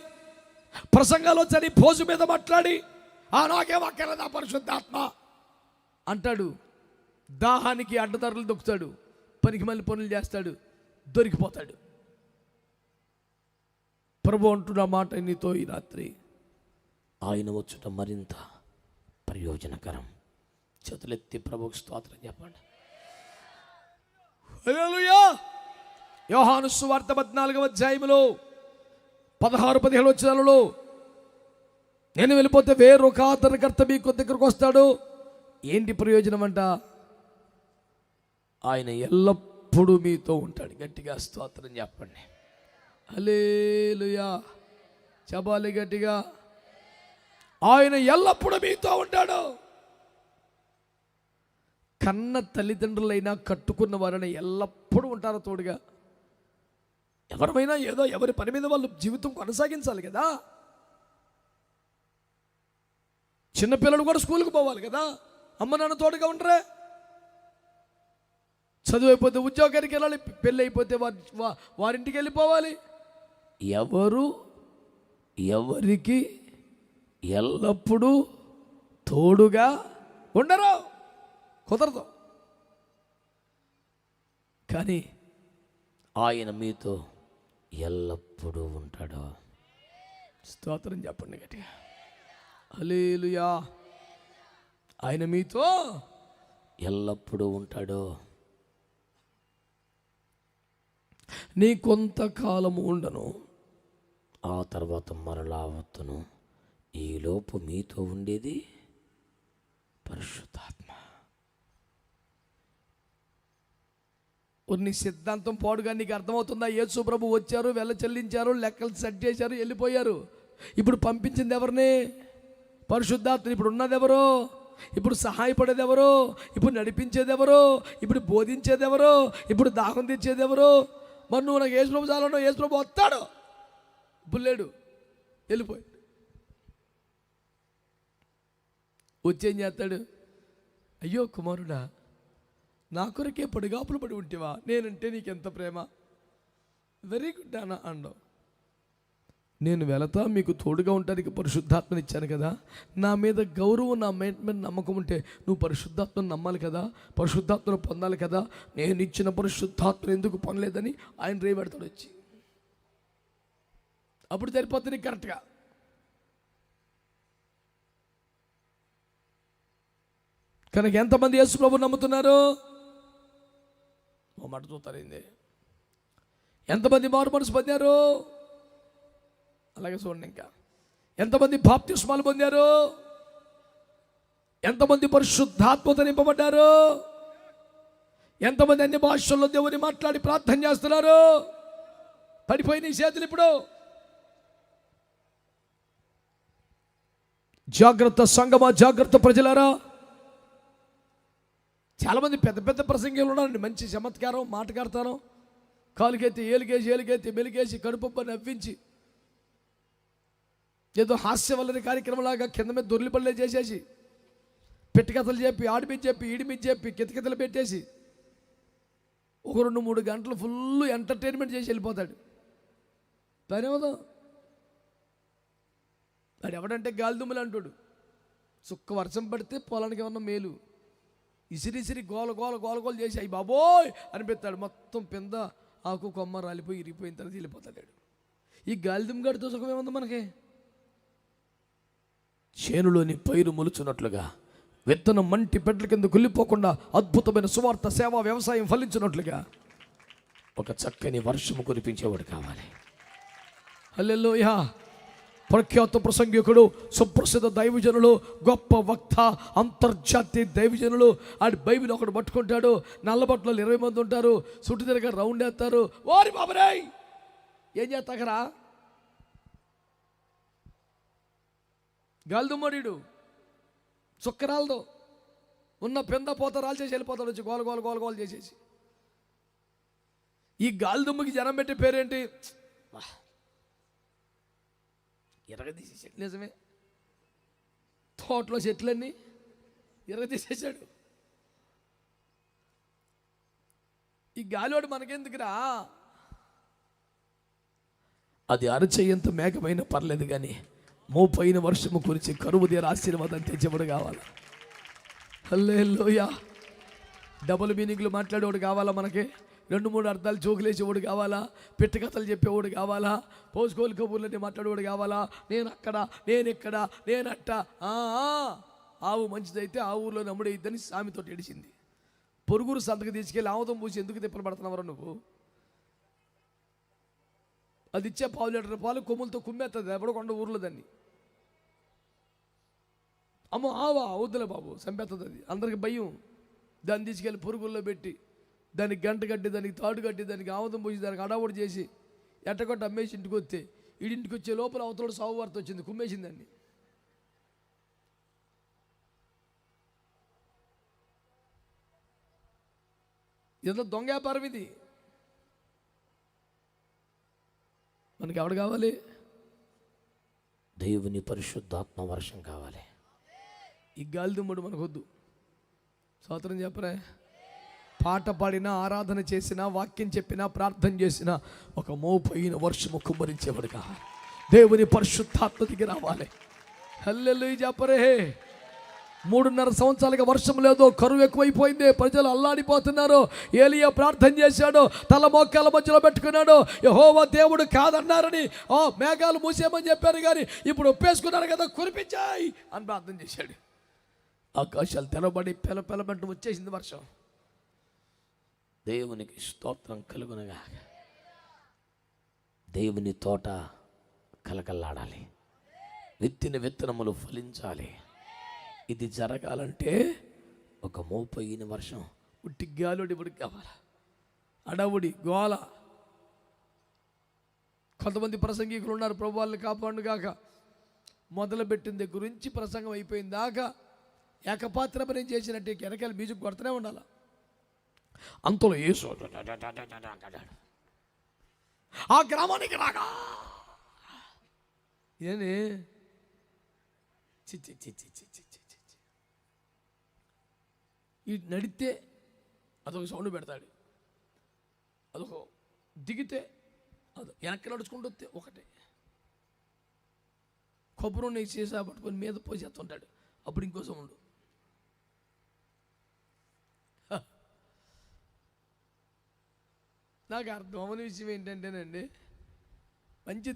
ప్రసంగాలు వచ్చని, భోజు మీద మాట్లాడి నాకేం అక్కర్లేదు ఆ పరిశుద్ధాత్మ అంటాడు. దాహానికి అడ్డదారులు దొక్కుతాడు, పనికి మళ్ళీ పనులు చేస్తాడు, దొరికిపోతాడు. ప్రభు అంటున్న మాట నీతో ఈ రాత్రి, ఆయన వచ్చుట మరింత ప్రయోజనకరం. చేతులెత్తి ప్రభువుకి స్తోత్రం చెప్పండి. హల్లెలూయా. యోహాను సువార్త 14వ అధ్యాయములో 16-17 వచనాలలో నేను వెళ్ళిపోతే వేరొక ఆదరణకర్త మీ దగ్గరకు వస్తాడు. ఏంటి ప్రయోజనం అంట? ఆయన ఎల్లప్పుడూ మీతో ఉంటాడు. గట్టిగా స్తోత్రం చెప్పండి. హల్లెలూయా చెప్పాలి గట్టిగా. ఆయన ఎల్లప్పుడూ మీతో ఉంటాడు. కన్న తల్లిదండ్రులైనా కట్టుకున్న వారైనా ఎల్లప్పుడూ ఉంటారు తోడుగా. ఎవరైనా ఏదో ఎవరి పని మీద వాళ్ళు జీవితం కొనసాగించాలి కదా. చిన్నపిల్లలు కూడా స్కూల్కి పోవాలి కదా. అమ్మ నాన్న తోడుగా ఉండరే. చదువు అయిపోతే ఉద్యోగానికి వెళ్ళాలి, పెళ్ళి అయిపోతే వారింటికి వెళ్ళిపోవాలి. ఎవరికి ఎల్లప్పుడూ తోడుగా ఉండరు, కుదరదు. కానీ ఆయన మీతో ఎల్లప్పుడూ ఉంటాడు. స్తోత్రం చెప్పండి గట్టిగా. హల్లెలూయా. ఆయన మీతో ఎల్లప్పుడూ ఉంటాడు. నీ కొంతకాలము ఉండను, ఆ తర్వాత మరలా వత్తును. ఈలోపు మీతో ఉండేది పరిశుద్ధాత్మ. నీ సిద్ధాంతం పాడుగా నీకు అర్థమవుతుందా? యేసు ప్రభు వచ్చారు, వెల చెల్లించారు, లెక్కలు సెట్ చేశారు, వెళ్ళిపోయారు. ఇప్పుడు పంపించింది ఎవరిని? పరిశుద్ధాత్మని. ఇప్పుడు ఉన్నది ఎవరో? ఇప్పుడు సహాయపడేది ఎవరో? ఇప్పుడు నడిపించేది ఎవరో? ఇప్పుడు బోధించేది ఎవరో? ఇప్పుడు దాహం తెచ్చేది ఎవరో? మరి నువ్వు నాకు యేసు ప్రభు చాలనో, యేసు ప్రభు వస్తాడు. ఇప్పుడు లేడు, వెళ్ళిపోయి. వచ్చేం చేస్తాడు? అయ్యో కుమారుడా, నా కొరకే పడిగాపులు పడి ఉంటేవా, నేనంటే నీకెంత ప్రేమ, వెరీ గుడ్ అన్న అండవు. నేను వెళతా, మీకు తోడుగా ఉండడానికి పరిశుద్ధాత్మని ఇచ్చాను కదా. నా మీద గౌరవం, నా మీద నమ్మకం ఉంటే నువ్వు పరిశుద్ధాత్మను నమ్మాలి కదా, పరిశుద్ధాత్మను పొందాలి కదా. నేను ఇచ్చిన పరిశుద్ధాత్మను ఎందుకు పొందలేదని ఆయన రేపెడతాడు వచ్చి. అప్పుడు సరిపోతుంది కరెక్ట్గా. కనుక ఎంతమంది యేసు ప్రభువుని నమ్ముతున్నారు? ఓ మాట చూస్తారేంది. ఎంతమంది మారు మనసు పొందారు? అలాగే చూడండి. ఇంకా ఎంతమంది బాప్తిస్మాలు పొందారు? ఎంతమంది పరిశుద్ధాత్మతో నింపబడ్డారు? ఎంతమంది అన్ని భాషల్లో దేవుని మాట్లాడి ప్రార్థన చేస్తున్నారు? పడిపోయిన చేతులు ఇప్పుడు. జాగ్రత్త సంగమా, జాగ్రత్త ప్రజలారా. చాలామంది పెద్ద పెద్ద ప్రసంగాలు ఉన్నారండి, మంచి చమత్కారం, మాటకాడతాను, కాలుకెత్తి ఏలుకేసి ఏలుకెత్తి మెలికేసి కడుపు నవ్వించి ఏదో హాస్యవల్లని కార్యక్రమంలాగా కింద మీద దొర్లిపల్లే చేసేసి పెట్టికథలు చెప్పి ఆడి మీద చెప్పి ఈడి మీద చెప్పి కితకితలు పెట్టేసి ఒక 2-3 గంటలు ఫుల్ ఎంటర్టైన్మెంట్ చేసి వెళ్ళిపోతాడు. దానేమో వాడు ఎవడంటే గాలిదుమ్ములు అంటాడు. సుక్క వర్షం పడితే పొలానికి ఏమన్నా మేలు, ఇసిరిసిరి గోల గోల గోల గోల చేసి అయ్యి బాబోయ్ అనిపిస్తాడు. మొత్తం పింద ఆకు కొమ్మ రాలిపోయి ఇరిగిపోయిన తర్వాత వెళ్ళిపోతాడు. ఈ గాలిదుమ్ము గడితో సుఖమేముంది మనకి? చేనులోని పైరు మొలుచున్నట్లుగా, విత్తనం మంటి పెట్ల కింద కుళ్ళిపోకుండా అద్భుతమైన సువార్త సేవా వ్యవసాయం ఫలించినట్లుగా ఒక చక్కని వర్షము కురిపించేవాడు కావాలి. హల్లెలూయా. ప్రఖ్యాత ప్రసంగికుడు, సుప్రసిద్ధ దైవజనులు, గొప్ప వక్త, అంతర్జాతీయ దైవజనులు. ఆడి బైబిల్ ఒకడు పట్టుకుంటాడు, నల్ల బట్టలు 20 మంది ఉంటారు, చుట్టూ తిరగ రౌండ్ వేస్తారు. ఓరి బాబరాయ్ ఏం చేస్తాకరా? గాలిదుమ్మడీడు చుక్కరాలతో ఉన్న పెంద పోత రాలు చేసి వెళ్ళిపోతాడు వచ్చి గోల గోల గోల గోల చేసేసి. ఈ గాలిదుమ్మకి జనం పెట్టే పేరేంటి? ఎరగదీసి చెట్లు. నిజమే, తోటలో చెట్లన్నీ ఎరగదీసేసాడు. ఈ గాలివాడు మనకెందుకురా? అది అరచేయంత మేఘమైన పర్లేదు కానీ మోపైన వర్షము కురిచి కరువు తీర ఆశీర్వాదం తెచ్చేవాడు కావాలా. హల్లెలూయా. డబుల్ మీనింగ్లు మాట్లాడేవాడు కావాలా మనకి. 2-3 అర్థాలు జోకులేసేవాడు కావాలా. పిట్టకథలు చెప్పేవాడు కావాలా. పోసుకోలు కబుర్లని మాట్లాడేవాడు కావాలా. నేను అక్కడ, నేను ఇక్కడ, నేనట్ట. ఆవు మంచిదైతే ఆ ఊర్లో నమ్ముడే ఇద్దని సామెతో ఎడిచింది. పొరుగురు సంతకు తీసుకెళ్ళి ఆముదం పూసి ఎందుకు తిప్పలు పడుతున్నావరా నువ్వు? అది ఇచ్చే 1/2 లీటర్ పాలు కొమ్ములతో కుమ్మేస్తుంది ఎవడకొండ ఊర్లో దాన్ని. అమ్మో ఆవా వద్దులే బాబు చంపేస్తుంది అది, అందరికి భయం. దాన్ని తీసుకెళ్ళి పురుగుల్లో పెట్టి దానికి గంట కట్టి దానికి తాడు కట్టి దానికి ఆముదం పోసి దానికి అడావుడు చేసి ఎట్టకొట్ట అమ్మేసి ఇంటికి వస్తే ఈడింటికి వచ్చే లోపల అవతల సాగు వార్త వచ్చింది, కుమ్మేసిందండి. ఎంత దొంగ వ్యాపారం ఇది. మనకి ఎవడు కావాలి? దేవుని పరిశుద్ధాత్మ వర్షం కావాలి. ఈ గాలి దుమ్ముడు మనకొద్దు. స్తోత్రం చెప్పరే. పాట పాడినా, ఆరాధన చేసినా, వాక్యం చెప్పినా, ప్రార్థన చేసినా ఒక మోపైన వర్షము కుమ్మరించేవాడు కావాలి. దేవుని పరిశుద్ధాత్మ దిగి రావాలి. హల్లెలూయా చెప్పరే. 3.5 సంవత్సరాలుగా వర్షం లేదు, కరువు ఎక్కువైపోయింది, ప్రజలు అల్లాడిపోతున్నారు. ఏలియా ప్రార్థన చేశాడు, తల మోకాల మధ్యలో పెట్టుకున్నాడు. యెహోవా దేవుడు కాదన్నారని మేఘాలు మూసేయమని చెప్పారు, కానీ ఇప్పుడు ఒప్పేసుకున్నారు కదా, కురిపించాయి అని ప్రార్థన చేశాడు. ఆకాశాలు తెరవబడి పెలపెలమంటూ వచ్చేసింది వర్షం. దేవునికి స్తోత్రం కలుగునగా. దేవుని తోట కలకల్లాడాలి, విత్తిన విత్తనములు ఫలించాలి. ఇది జరగాలంటే ఒక మోపైన వర్షం. ఉట్టి గాలుడి ఇప్పుడు కావాలి, అడవుడి గోల. కొంతమంది ప్రసంగికులు ఉన్నారు, ప్రభు వాళ్ళని కాపాడు కాక, మొదలుపెట్టిన దగ్గర నుంచి ప్రసంగం అయిపోయిన దాకా ఏకపాత్రపని చేసినట్టు వెనకాల మ్యూజిక్ కొడుతూనే ఉండాలి. అంతలో యేసు ఆ గ్రామానికి రాగా ఏని చిచ్చి చిచ్చి చిచ్చి చిచ్చి ఈ నడితే అదొక సౌండ్ పెడతాడు, అదొక దిగితే అది వెనక్కి నడుచుకుంటూ వస్తే ఒకటే. కొబ్బరి నెయ్యి సీసా పట్టుకొని మీద పోసేస్తుంటాడు, అప్పుడు ఇంకో సౌండ్. నాకు అర్థమని విషయం ఏంటంటేనండి, మంచి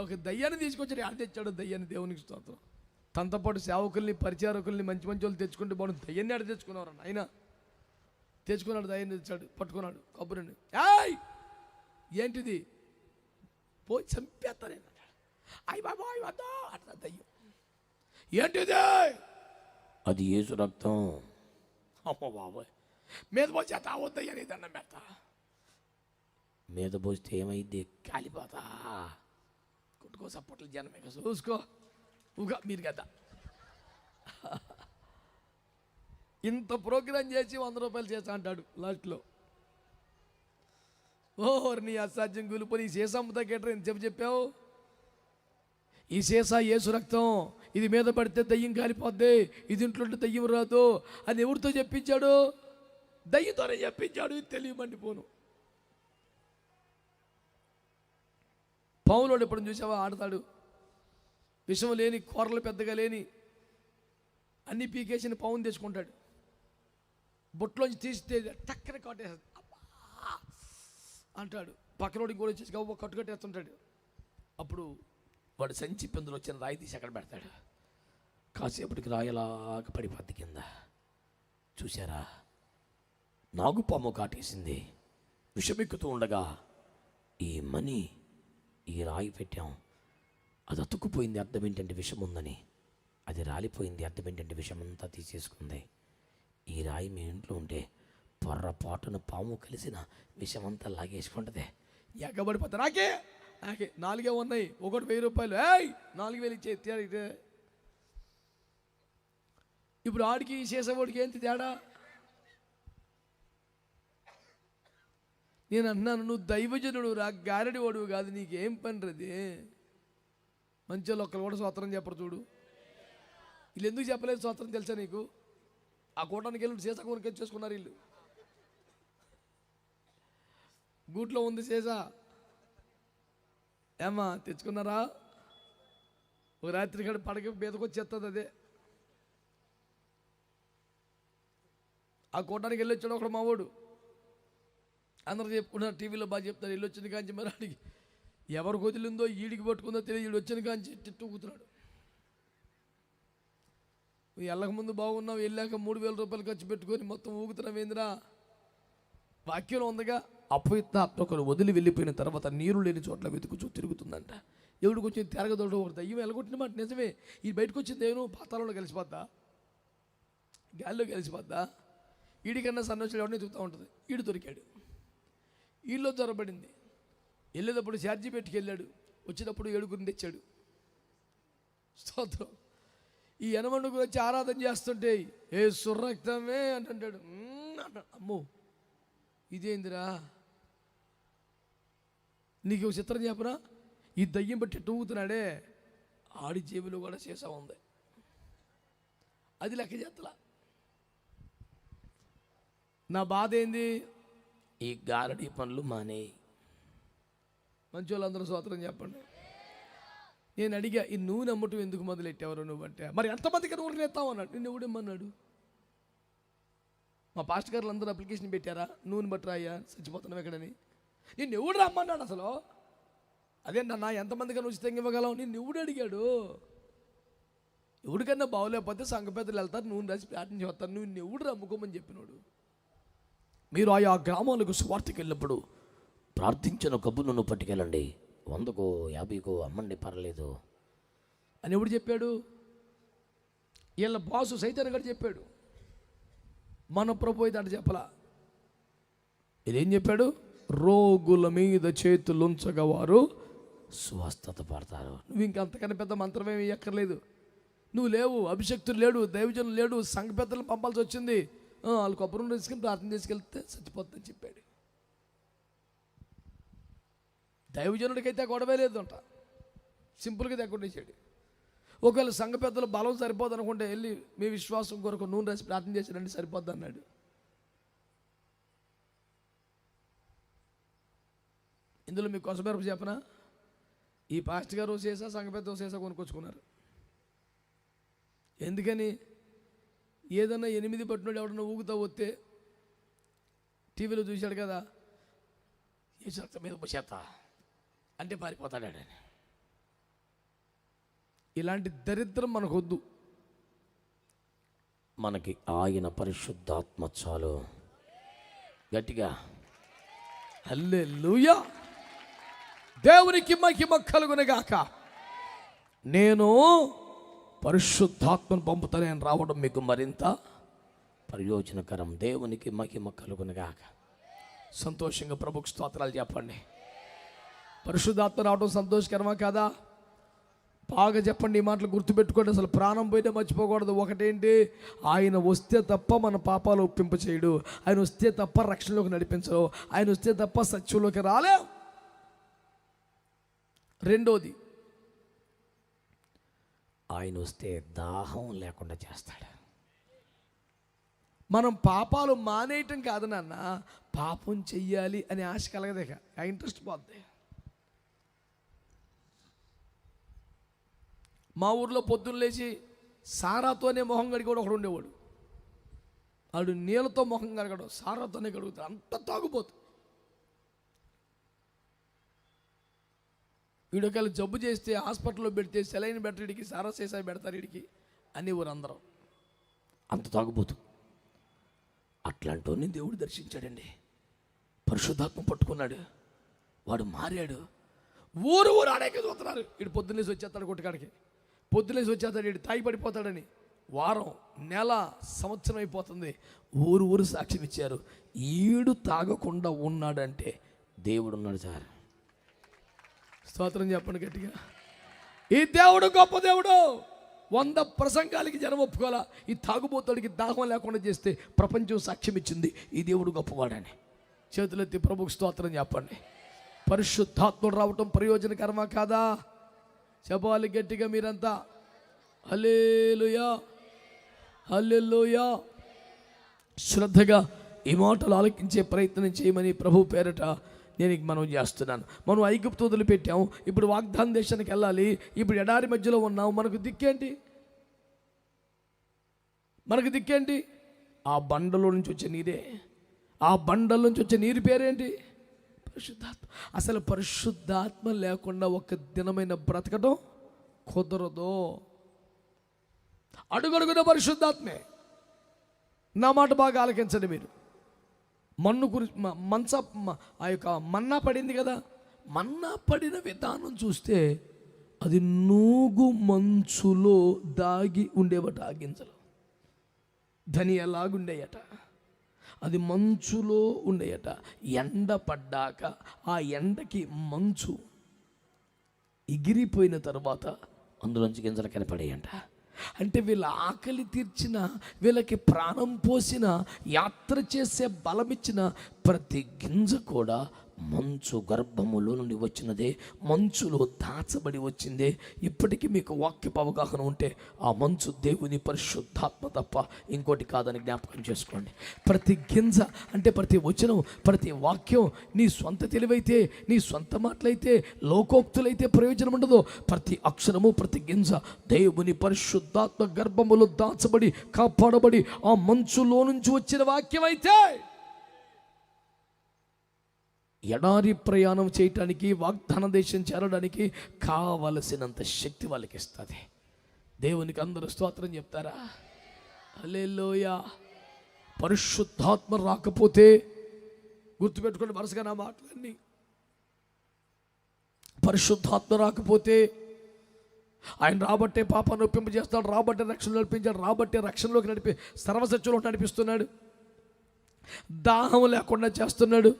ఒక దయ్యాన్ని తీసుకొచ్చాడు. ఆడ తెచ్చాడు దయ్యాన్ని, దేవునికి స్తోత్రం. తనతో పాటు సేవకుల్ని, పరిచారకుల్ని, మంచి మంచి వాళ్ళు తెచ్చుకుంటే బాగుంది. దయ్యాన్ని ఆడ తెచ్చుకున్నారు, ఆయన తెచ్చుకున్నాడు, దయ్యాన్ని తెచ్చాడు, పట్టుకున్నాడు కొబ్బరిని. ఏయ్ ఏంటిది, పోయి చంపేస్తాను అయ్యి బాబాయ్ వద్దా అట్లా దయ్యం. ఏంటిది? అది యేసు రక్తం. అమ్మో బాబాయ్, మీద పోసేస్తా, వద్దయ్యని దండం పెడతా. మీద పోస్తే ఏమైంది? కాలిపోతా. కొట్టుకో సపోర్ట్లు జనమే చూసుకో ఊగా మీరు కదా. ఇంత ప్రోగ్రాం చేసి 100 రూపాయలు చేస్తా అంటాడు లాస్ట్లో. ఓహోర్ నీ అసాధ్యం కూలిపోయి ఈ సీసా అమ్ముతా కేటర్ ఎంత చెప్పావు? ఈ సీసా యేసు రక్తం, ఇది మీద పడితే దయ్యం కాలిపోద్ది, ఇది ఇంట్లో ఉంటే దయ్యం రాదు అని ఎవరితో చెప్పించాడు? దయ్యంతోనే చెప్పించాడు. ఇది తెలియమండిపోను. పావులోడు ఎప్పుడు చూసావా? ఆడతాడు, విషం లేని, కూరలు పెద్దగా లేని అన్ని పీకేసిన పావును తెచ్చుకుంటాడు. బొట్లోంచి తీస్తే టక్కన కట్టేస్తాడు అంటాడు. పక్కనోడికి కూడా వచ్చేసి గవ్వ కట్టుకట్టేస్తుంటాడు. అప్పుడు వాడు సంచి పెందులు వచ్చిన రాయి తీసి అక్కడ పెడతాడు. కాసేపటికి రాయలాగా పడిపోద్ది కింద. చూసారా, నాగుపాము కాటేసింది, విషమెక్కుతూ ఉండగా ఈ రాయి పెట్టాం, అది అతుక్కుపోయింది. అర్థం ఏంటంటే విషం ఉందని. అది రాలిపోయింది, అర్థం ఏంటంటే విషమంతా తీసేసుకుంది. ఈ రాయి మీ ఇంట్లో ఉంటే పొర్రపాటున పాము కలిసిన విషమంతా లాగేసుకుంటుంది. ఎగ్గబడిపోతా. నాకే 4 ఉన్నాయి, ఒకటి 1000 రూపాయలు. 4000 ఇచ్చే. ఇప్పుడు ఆడికి చేసేవాడికి ఏంటి తేడా? నేను అంటున్నాను, నువ్వు దైవజనుడు రా, గారడి వాడువు కాదు, నీకేం పని రది? మంచిగా ఒక్కరు కూడా స్వతంత్రం చెప్పరు చూడు. వీళ్ళు ఎందుకు చెప్పలేదు స్వతంత్రం తెలుసా నీకు? ఆ కూటానికి వెళ్ళి సీసా కొనుక్కి చేసుకున్నారు వీళ్ళు. గూట్లో ఉంది సీసా, ఏమా తెచ్చుకున్నారా? ఒక రాత్రి కాడ పడక బీదకొచ్చేస్తుంది అదే. ఆ కూటానికి వెళ్ళి వచ్చాడు ఒకడు మావాడు. అందరూ చెప్పుకున్నారు, టీవీలో బాగా చెప్తారు. వీళ్ళు వచ్చిన కాంచి మరి ఆడికి ఎవరు వదిలిందో ఈడికి పట్టుకుందో తెలియదు. వీళ్ళు వచ్చిన కాంచి తిట్టుకుతున్నాడు. వెళ్ళక ముందు బాగున్నావు, వెళ్ళాక 3000 రూపాయలు ఖర్చు పెట్టుకొని మొత్తం ఊగుతున్నావు ఏందిరా? వాక్యంలో ఉందిగా, అపవిత్రాత్మ ఒకరు వదిలి వెళ్ళిపోయిన తర్వాత నీరు లేని చోట్ల వెతుకుచూ తిరుగుతుందంట. ఎవడికి వచ్చింది తిరగదోడు ఒక దయ్యం ఎలగొట్టిన మాట నిజమే. ఈ బయటకు వచ్చింది ఏమో పాతాళంలో కలిసిపోద్దా, గాల్లో కలిసిపోద్దా. ఈడికన్నా సన్నోచుడు ఎవరిని ఎదుగుతూ ఉంటుంది. ఈడు దొరికాడు, ఈళ్ళో దొరబడింది. వెళ్ళేటప్పుడు ఛార్జీ పెట్టుకు వెళ్ళాడు, వచ్చేటప్పుడు 7 తెచ్చాడు. స్తోత్రం. ఈ యనమండుకు వచ్చి ఆరాధన చేస్తుంటే ఏ సుర్రక్తమే అంటాడు. అమ్మో ఇదేందిరా, నీకు ఒక చిత్రం చెప్పనా, ఈ దయ్యం బట్టి టూగుతున్నాడే ఆడి జేబులో కూడా సీసా ఉంది. అది లెక్క చేస్తలా. నా బాధ ఏంది, ఈ గారడీ పనులు మానేయి. మంచి వాళ్ళందరూ స్తోత్రం చెప్పండి. నేను అడిగా, ఈ నూనె అమ్మటం ఎందుకు మొదలెట్టావరు నువ్వు అంటే, మరి ఎంతమందికి నూనె ఎత్తావు అన్నాడు. నిన్ను ఎవడేమన్నాడు? మా పాస్టర్ గారులు అందరూ అప్లికేషన్ పెట్టారా, నూనె బట్టరా అయ్యా చచ్చిపోతున్నావు ఎక్కడని. నిన్ను ఎవడు రమ్మన్నాడు అసలు? అదేంటన్నా ఎంతమందికన్నా ఉచితంగా ఇవ్వగలవు? నిన్ను ఎవడు అడిగాడు? ఎవడికన్నా బాగోలేకపోతే సంఘ పెద్దలు వెళ్తారు, నూనె రాసి ప్రార్థన చేస్తారు. నువ్వు ఎవడు రమ్ముకోమని చెప్పినాడు? మీరు ఆయా గ్రామాలకు స్వార్థకి వెళ్ళినప్పుడు ప్రార్థించిన కబుర్లను పట్టుకెళ్ళండి, 100కో 50కో అమ్మండి, పర్లేదు అని ఎవడు చెప్పాడు? వీళ్ళ బాసు సైతాన్ గారు చెప్పాడు. మన ప్రభు అయితే అంటే చెప్పలా. ఇదేం చెప్పాడు? రోగుల మీద చేతులు ఉంచగా వారు స్వస్థత పడతారు. నువ్వు ఇంకంతకన్నా పెద్ద మంత్రమేమి ఎక్కర్లేదు. నువ్వు లేవు, అభిషక్తులు లేడు, దైవజనులు లేడు, సంఘ పెద్దలను పంపాల్సి వచ్చింది. వాళ్ళు కొబ్బరి తీసుకుని ప్రార్థన తీసుకెళ్తే చచ్చిపోతుందని చెప్పాడు. దైవజనుడికైతే గొడవే లేదు అంట, సింపుల్గా తెగొట్టేసాడు. ఒకవేళ సంఘ పెద్దలు బలం సరిపోదు అనుకుంటే వెళ్ళి మీ విశ్వాసం కొరకు నూనె రాసి ప్రార్థన చేసి రండి, సరిపోద్ది అన్నాడు. ఇందులో మీకు కొసమెరపు చెప్పనా, ఈ పాస్టర్ గారు చేసా, సంఘ పెద్ద చేసా కొనుక్కొచ్చుకున్నారు. ఎందుకని? ఏదన్నా 8 పట్టినోడు ఎవడన్నా ఊగుతా వస్తే టీవీలో చూశాడు కదా, ఏ చెత్త మీద పోసేత అంటే పారిపోతాడని. ఇలాంటి దరిద్రం మనకొద్దు. మనకి ఆయన పరిశుద్ధాత్మ చాలు. గట్టిగా హల్లెలూయా. దేవునికి మహిమ కలుగునుగాక. నేను పరిశుద్ధాత్మను పంపుతానని రావడం మీకు మరింత ప్రయోజనకరం. దేవునికి మహిమ కలుగునుగాక. సంతోషంగా ప్రభుకు స్తోత్రాలు చెప్పండి. పరిశుద్ధాత్మ రావడం సంతోషకరమా కాదా? బాగా చెప్పండి, ఈ మాటలు గుర్తుపెట్టుకోండి. అసలు ప్రాణం పోయితే మర్చిపోకూడదు. ఒకటేంటి, ఆయన వస్తే తప్ప మన పాపాలు ఒప్పింప చేయడు. ఆయన వస్తే తప్ప రక్షణలోకి నడిపించడు. ఆయన వస్తే తప్ప సత్యంలోకి రాలేం. రెండోది, ఆయన వస్తే దాహం లేకుండా చేస్తాడు. మనం పాపాలు మానేయటం కాదు నాన్న, పాపం చెయ్యాలి అనే ఆశ కలగదే, ఆ ఇంట్రెస్ట్ పోద్ది. మా ఊర్లో పొద్దున్న లేచి సారాతోనే మొహం కడిగాడు ఒకడు ఉండేవాడు. వాడు నీళ్ళతో మొహం కడగడు, సారాతోనే కడుగుతాడు. అంత తాగుపోతు. వీడొకవేళ జబ్బు చేస్తే హాస్పిటల్లో పెడితే సెలైన్ పెట్టడికి, సారా సీసా పెడతారు వీడికి అని ఊరందరం. అంత తాగుపోతు. అట్లాంటి దేవుడు దర్శించాడండి. పరిశుద్ధాత్మ పట్టుకున్నాడు, వాడు మారాడు. ఊరు ఆడేకే చూస్తున్నారు. వీడు పొద్దున్నేసి వచ్చేస్తాడు కొట్టుకాడికి, పొద్దున్నేసి వచ్చేస్తాడు. వీడు తాగి పడిపోతాడని వారం, నెల, సంవత్సరం అయిపోతుంది. ఊరు సాక్ష్యం ఇచ్చారు. ఈడు తాగకుండా ఉన్నాడంటే దేవుడు ఉన్నాడు సార్. స్తోత్రం చెప్పండి గట్టిగా. ఈ దేవుడు గొప్ప దేవుడు. 100 ప్రసంగాలకి జనం ఒప్పుకోవాలా, ఈ తాగుబోతుడికి దాహం లేకుండా చేస్తే ప్రపంచం సాక్ష్యం ఇచ్చింది ఈ దేవుడు గొప్పవాడని. చేతులెత్తి ప్రభుకు స్తోత్రం చెప్పండి. పరిశుద్ధాత్ముడు రావటం ప్రయోజనకరమా కాదా? చెప్పాలి గట్టిగా మీరంతా. హల్లెలూయా, హల్లెలూయా. శ్రద్ధగా ఈ మాటలు ఆలకించే ప్రయత్నం చేయమని ప్రభు పేరట నేను మనం చేస్తున్నాను. మనం ఐగుప్తు వదిలిపెట్టాము, ఇప్పుడు వాగ్దాన దేశానికి వెళ్ళాలి. ఇప్పుడు ఎడారి మధ్యలో ఉన్నాం. మనకు దిక్కేంటి? ఆ బండలో నుంచి వచ్చే నీరే. ఆ బండల నుంచి వచ్చే నీరు పేరేంటి? పరిశుద్ధాత్మ. అసలు పరిశుద్ధాత్మ లేకుండా ఒక్క దినమైన బ్రతకడం కుదరదు. అడుగడుగున పరిశుద్ధాత్మే. నా మాట బాగా ఆలకించండి మీరు. మన్ను గురించి ఆ యొక్క మన్నా పడింది కదా, మన్నా పడిన విధానం చూస్తే అది నూగు మంచులో దాగి ఉండేవట ఆ గింజలు. ధనియాలాగుండేయట, అది మంచులో ఉండేయట. ఎండ పడ్డాక ఆ ఎండకి మంచు ఎగిరిపోయిన తర్వాత అందులోంచి గింజలు కనపడేయంట. అంటే వీళ్ళ ఆకలి తీర్చిన, వీళ్ళకి ప్రాణం పోసిన, యాత్ర చేసే బలమిచ్చిన ప్రతి గింజ కూడా మంచు గర్భములో నుండి వచ్చినదే, మంచులో దాచబడి వచ్చిందే. ఇప్పటికీ మీకు వాక్యపు అవగాహన ఉంటే ఆ మంచు దేవుని పరిశుద్ధాత్మ తప్ప ఇంకోటి కాదని జ్ఞాపకం చేసుకోండి. ప్రతి గింజ అంటే ప్రతి వచనం, ప్రతి వాక్యం నీ సొంత తెలివైతే, నీ సొంత మాటలైతే, లోకోక్తులైతే ప్రయోజనం ఉండదు. ప్రతి అక్షరము, ప్రతి గింజ దేవుని పరిశుద్ధాత్మ గర్భములో దాచబడి కాపాడబడి ఆ మంచులో నుంచి వచ్చిన వాక్యం అయితే ఎడారి ప్రయాణం చేయటానికి, వాగ్దాన దేశం చేరడానికి కావలసినంత శక్తి వాళ్ళకి ఇస్తుంది. దేవునికి అందరూ స్తోత్రం చెప్తారా? హల్లెలూయా. పరిశుద్ధాత్మ రాకపోతే, గుర్తుపెట్టుకోండి వరుసగా నా మాటలన్నీ, పరిశుద్ధాత్మ రాకపోతే ఆయన రాబట్టే పాపాన్ని ఒప్పింపజేస్తాడు, రాబట్టే రక్షణ నడిపించాడు, రాబట్టే రక్షణలోకి నడిపి సర్వసత్యంలో నడిపిస్తున్నాడు, దాహం లేకుండా చేస్తున్నాడు,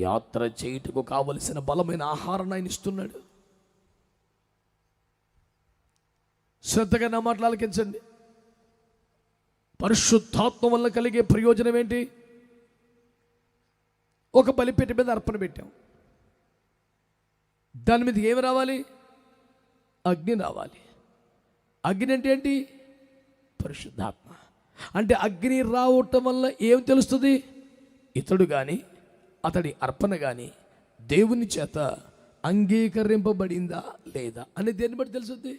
యాత్ర చేయుటకు కావలసిన బలమైన ఆహారాన్ని ఆయన ఇస్తున్నాడు. శ్రద్ధగా నా మాటలు ఆలకించండి. పరిశుద్ధాత్మ వల్ల కలిగే ప్రయోజనం ఏంటి? ఒక బలిపీఠ మీద అర్పణ పెట్టాం, దాని మీద ఏమి రావాలి? అగ్ని రావాలి. అగ్ని అంటే ఏంటి? పరిశుద్ధాత్మ. అంటే అగ్ని రావటం వల్ల ఏం తెలుస్తుంది? ఇతడు కానీ అతడి అర్పణ కానీ దేవుని చేత అంగీకరింపబడిందా లేదా అని దేన్ని బట్టి తెలుస్తుంది?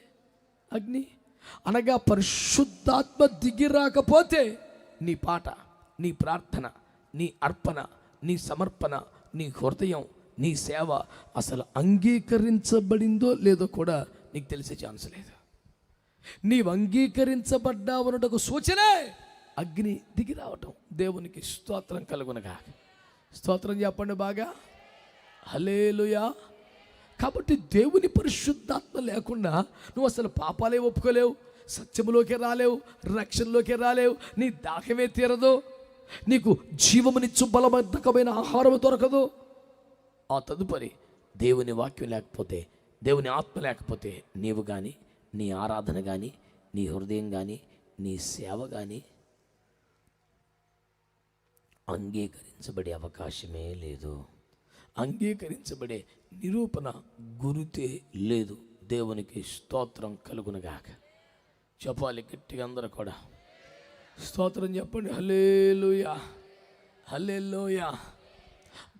అగ్ని. అనగా పరిశుద్ధాత్మ దిగి రాకపోతే నీ పాట, నీ ప్రార్థన, నీ అర్పణ, నీ సమర్పణ, నీ హృదయం, నీ సేవ అసలు అంగీకరించబడిందో లేదో కూడా నీకు తెలిసే ఛాన్స్ లేదు. నీవు అంగీకరించబడ్డావన్నటకు సూచనే అగ్ని దిగి రావటం. దేవునికి స్తోత్రం కలుగునగా. స్తోత్రం చెప్పండి బాగా. హల్లెలూయా. కాబట్టి దేవుని పరిశుద్ధాత్మ లేకుండా నువ్వు అసలు పాపాలే ఒప్పుకోలేవు, సత్యములోకి రాలేవు, రక్షణలోకి రాలేవు, నీ దాహమే తీరదు, నీకు జీవమునిచ్చు బలబద్ధకమైన ఆహారం దొరకదు. ఆ తదుపరి దేవుని వాక్యం లేకపోతే, దేవుని ఆత్మ లేకపోతే నీవు కానీ, నీ ఆరాధన కానీ, నీ హృదయం కానీ, నీ సేవ కానీ అంగీకరించబడే అవకాశమే లేదు. అంగీకరించబడే నిరూపణ గురితే లేదు. దేవునికి స్తోత్రం కలుగునగాక. చెప్పాలి గట్టిగా అందరూ కూడా స్తోత్రం చెప్పండి. హల్లెలూయా, హల్లెలూయా.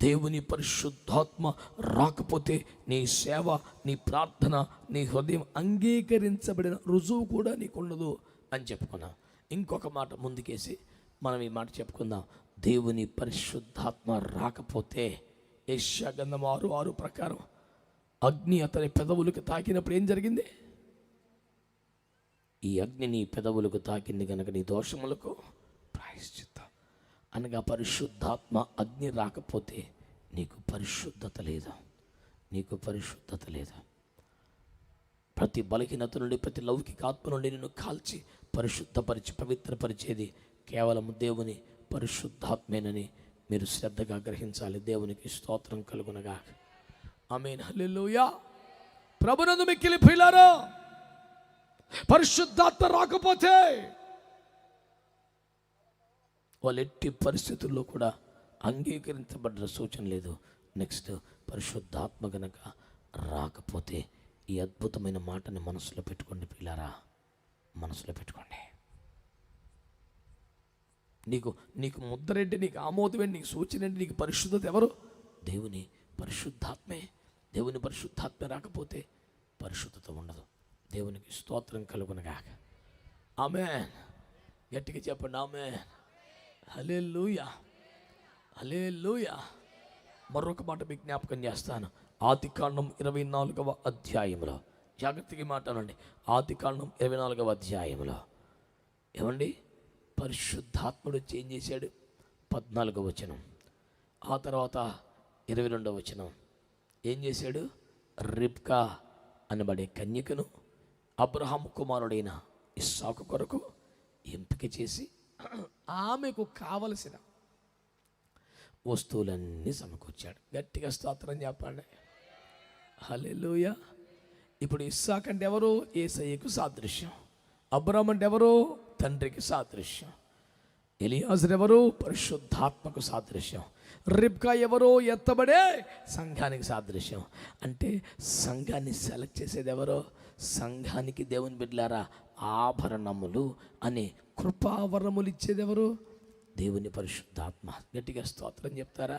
దేవుని పరిశుద్ధాత్మ రాకపోతే నీ సేవ, నీ ప్రార్థన, నీ హృదయం అంగీకరించబడిన రుజువు కూడా నీకు ఉండదు అని చెప్పుకున్నాం. ఇంకొక మాట ముందుకేసి మనం ఈ మాట చెప్పుకుందాం. దేవుని పరిశుద్ధాత్మ రాకపోతే యెషయా గ్రంథం 6:6 ప్రకారం అగ్ని అతని పెదవులకు తాకినప్పుడు ఏం జరిగింది? ఈ అగ్ని నీ పెదవులకు తాకింది కనుక నీ దోషములకు ప్రాయశ్చిత్తం. అనగా పరిశుద్ధాత్మ అగ్ని రాకపోతే నీకు పరిశుద్ధత లేదు, నీకు పరిశుద్ధత లేదు. ప్రతి బలహీనత నుండి, ప్రతి లౌకిక ఆత్మ నుండి నిన్ను కాల్చి పరిశుద్ధపరిచి పవిత్రపరిచేది కేవలం దేవుని పరిశుద్ధాత్మేనని మీరు శ్రద్ధగా గ్రహించాలి. దేవునికి స్తోత్రం కలుగునగా. ఆమేన్, హల్లెలూయా. ప్రభునందు మిక్కిలి ప్రియులారా, పరిశుద్ధాత్మ రాకపోతే వాళ్ళు ఎట్టి పరిస్థితుల్లో కూడా అంగీకరించబడ్డ సూచన లేదు. నెక్స్ట్, పరిశుద్ధాత్మ గనక రాకపోతే ఈ అద్భుతమైన మాటని మనసులో పెట్టుకోండి ప్రియులారా, మనసులో పెట్టుకోండి. నీకు ముద్రేంటి, నీకు ఆమోదం ఏంటి, నీకు సూచన ఏంటి, నీకు పరిశుద్ధత ఎవరు? దేవుని పరిశుద్ధాత్మే. దేవుని పరిశుద్ధాత్మ రాకపోతే పరిశుద్ధత ఉండదు. దేవునికి స్తోత్రం కలుగునగాక. ఆమేన్. గట్టిగా చెప్పండి ఆమేన్. హల్లెలూయా, హల్లెలూయా. మరొక మాట మీకు జ్ఞాపకం చేస్తాను. ఆదికాండం 24వ అధ్యాయంలో, జాగ్రత్తగా మాట్లాడండి. ఆదికాండం 24వ అధ్యాయంలో ఏమండి, పరిశుద్ధాత్ముడు వచ్చి ఏం చేశాడు? 14వ వచనం. ఆ తర్వాత 22వ వచనం ఏం చేశాడు? రిబ్కా అనబడే కన్యకను అబ్రహాము కుమారుడైన ఇస్సాకు కొరకు ఎంపిక చేసి ఆమెకు కావలసిన వస్తువులన్నీ సమకూర్చాడు. గట్టిగా స్తోత్రం చెప్పండి. హల్లెలూయా. ఇప్పుడు ఇస్సాక్ అంటే ఎవరు? యేసయ్యకు సాదృశ్యం. అబ్రాహాం అంటే ఎవరు? తండ్రికి సాదృశ్యం. ఎలియాజరు ఎవరు? పరిశుద్ధాత్మకు సాదృశ్యం. రిబ్కా ఎవరు? ఎత్తబడే సంఘానికి సాదృశ్యం. అంటే సంఘాన్ని సెలెక్ట్ చేసేది ఎవరో? సంఘానికి దేవుని బిడ్డలారా ఆభరణములు అనే కృపావరములు ఇచ్చేది ఎవరు? దేవుని పరిశుద్ధాత్మ. గట్టిగా స్తోత్రం చెప్తారా?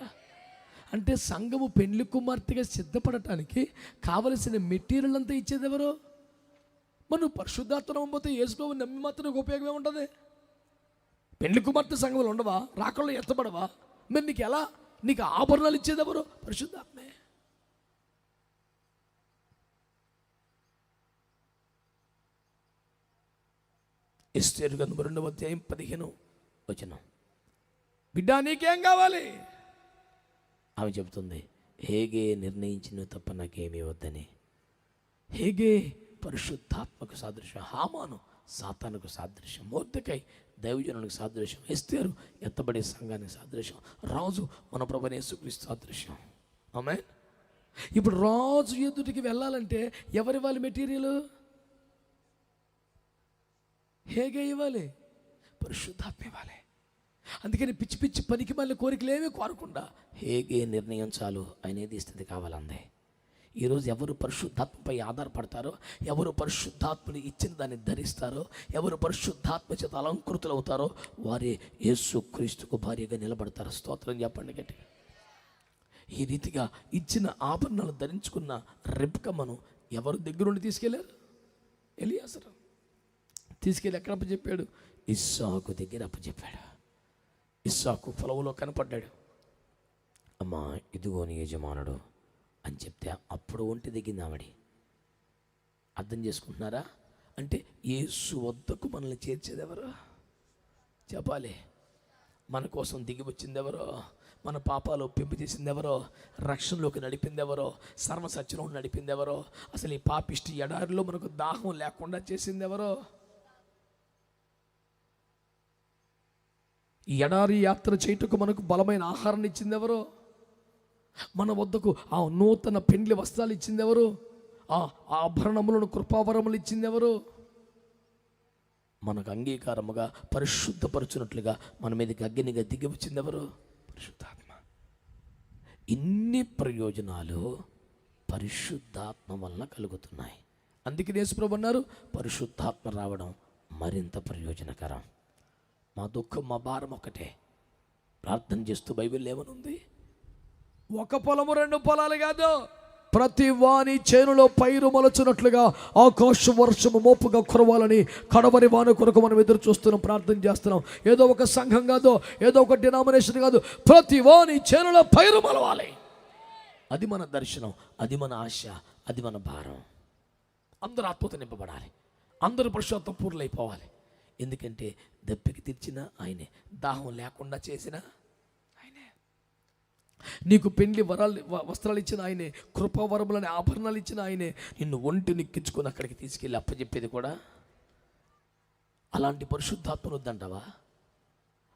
అంటే సంఘము పెండ్లి కుమార్తెగా సిద్ధపడటానికి కావలసిన మెటీరియల్ అంతా ఇచ్చేది ఎవరు? మరి నువ్వు పరిశుద్ధాత్మ నమ్మకపోతే యేసుప్రభు నమ్మి మాత్రం నీకు ఉపయోగమే ఉంటుంది. పెండ్లి కుమార్తె సంఘములు ఉండవా? రాకల్లో ఎత్తబడవా? మరి నీకు ఎలా? నీకు ఆభరణాలు ఇచ్చేది ఎవరు? పరిశుద్ధాత్మే. ఎస్తేరు గ్రంథం 2వ అధ్యాయం 15వ వచనం. బిడ్డ నీకేం కావాలి? ఆమె చెబుతుంది, హేగే నిర్ణయించిన తప్ప నాకేమీ వద్దని. హేగే పరిశుద్ధాత్మకు సాదృశ్యం, హామాను సాతానుకు సాదృశ్యం, మొర్దెకై దైవజనులకు సాదృశ్యం, ఎస్తేరు ఎత్తబడే సంఘానికి సాదృశ్యం, రాజు మన ప్రభువైన యేసుక్రీస్తు సాదృశ్యం. ఆమేన్. ఇప్పుడు రాజు ఎదుటికి వెళ్ళాలంటే ఎవరివ్వాలి మెటీరియల్? హేగే ఇవ్వాలి, పరిశుద్ధాత్మ ఇవ్వాలి. అందుకని పిచ్చి పిచ్చి పనికి మళ్ళీ కోరికలు ఏమీ కోరకుండా హేగే నిర్ణయం చాలు, ఆయన ఏది ఇస్తుంది కావాలందే. ఈరోజు ఎవరు పరిశుద్ధాత్మపై ఆధారపడతారో, ఎవరు పరిశుద్ధాత్మని ఇచ్చిన దాన్ని ధరిస్తారో, ఎవరు పరిశుద్ధాత్మ చేత అలంకృతులు అవుతారో వారే యేసుక్రీస్తుకు భార్యగా నిలబడతారు. స్తోత్రం చెప్పండి గట్టిగా. ఈ రీతిగా ఇచ్చిన ఆభరణాలు ధరించుకున్న రిబ్కమ్మను ఎవరు దగ్గరుండి తీసుకెళ్లారు? ఎలియాజరు తీసుకెళ్ళి ఎక్కడ అప్పచెప్పాడు? ఇస్సాకు దగ్గర అప్పచెప్పాడు. ఇస్సాకు పొలంలో కనపడ్డాడు. అమ్మా ఇదిగో నీ యజమానుడు అని చెప్తే అప్పుడు ఒంటి దిగింది ఆవిడ. అర్థం చేసుకుంటున్నారా? అంటే యేసు వద్దకు మనల్ని చేర్చేది ఎవరు? చెప్పాలి. మన కోసం దిగి వచ్చింది ఎవరో? మన పాపాలు ఒప్పింపు చేసింది ఎవరో? రక్షణలోకి నడిపింది ఎవరో? సర్వసత్యంలో నడిపింది ఎవరో? అసలు ఈ పాపిష్టి ఎడారిలో మనకు దాహం లేకుండా చేసింది ఎవరో? ఈ ఎడారి యాత్ర చేయుటకు మనకు బలమైన ఆహారాన్ని ఇచ్చింది ఎవరో? మన వద్దకు ఆ నూతన పెండ్లి వస్త్రాలు ఇచ్చింది ఎవరు? ఆ ఆభరణములను కృపావరములు ఇచ్చింది ఎవరు? మనకు అంగీకారముగా పరిశుద్ధపరచునట్లుగా మన మీదకి అగ్నిగా దిగి వచ్చింది ఎవరు? పరిశుద్ధాత్మ. ఇన్ని ప్రయోజనాలు పరిశుద్ధాత్మ వలన కలుగుతున్నాయి. అందుకే యేసుప్రభు అన్నారు, పరిశుద్ధాత్మ రావడం మరింత ప్రయోజనకరం. మా దుఃఖం మా భారం ఒకటే. ప్రార్థన చేస్తూ బైబిల్ ఏమనుంది? ఒక పొలము 2 పొలాలు కాదు, ప్రతి వాని చేనులో పైరు మొలచున్నట్లుగా ఆకాశ వర్షము మోపుగా కురవాలని కడవరి వాని కొరకు మనం ఎదురు చూస్తున్నాం, ప్రార్థన చేస్తున్నాం. ఏదో ఒక సంఘం కాదు, ఏదో ఒక డినామినేషన్ కాదు, ప్రతి వాని చేనులో పైరు మొలవాలి. అది మన దర్శనం, అది మన ఆశ, అది మన భారం. అందరూ ఆత్మతో నింపబడాలి, అందరూ పరిశుద్ధ పూర్లైపోవాలి. ఎందుకంటే దప్పికి తీర్చిన ఆయనే, దాహం లేకుండా చేసిన ఆయనే, నీకు పెండ్లి వస్త్రాలు ఇచ్చిన ఆయనే, కృపావరములని ఆభరణాలు ఇచ్చిన ఆయనే, నిన్ను ఒంటి నిక్కించుకొని అక్కడికి తీసుకెళ్ళి అప్పచెప్పేది కూడా. అలాంటి పరిశుద్ధాత్మను వద్దంటావా?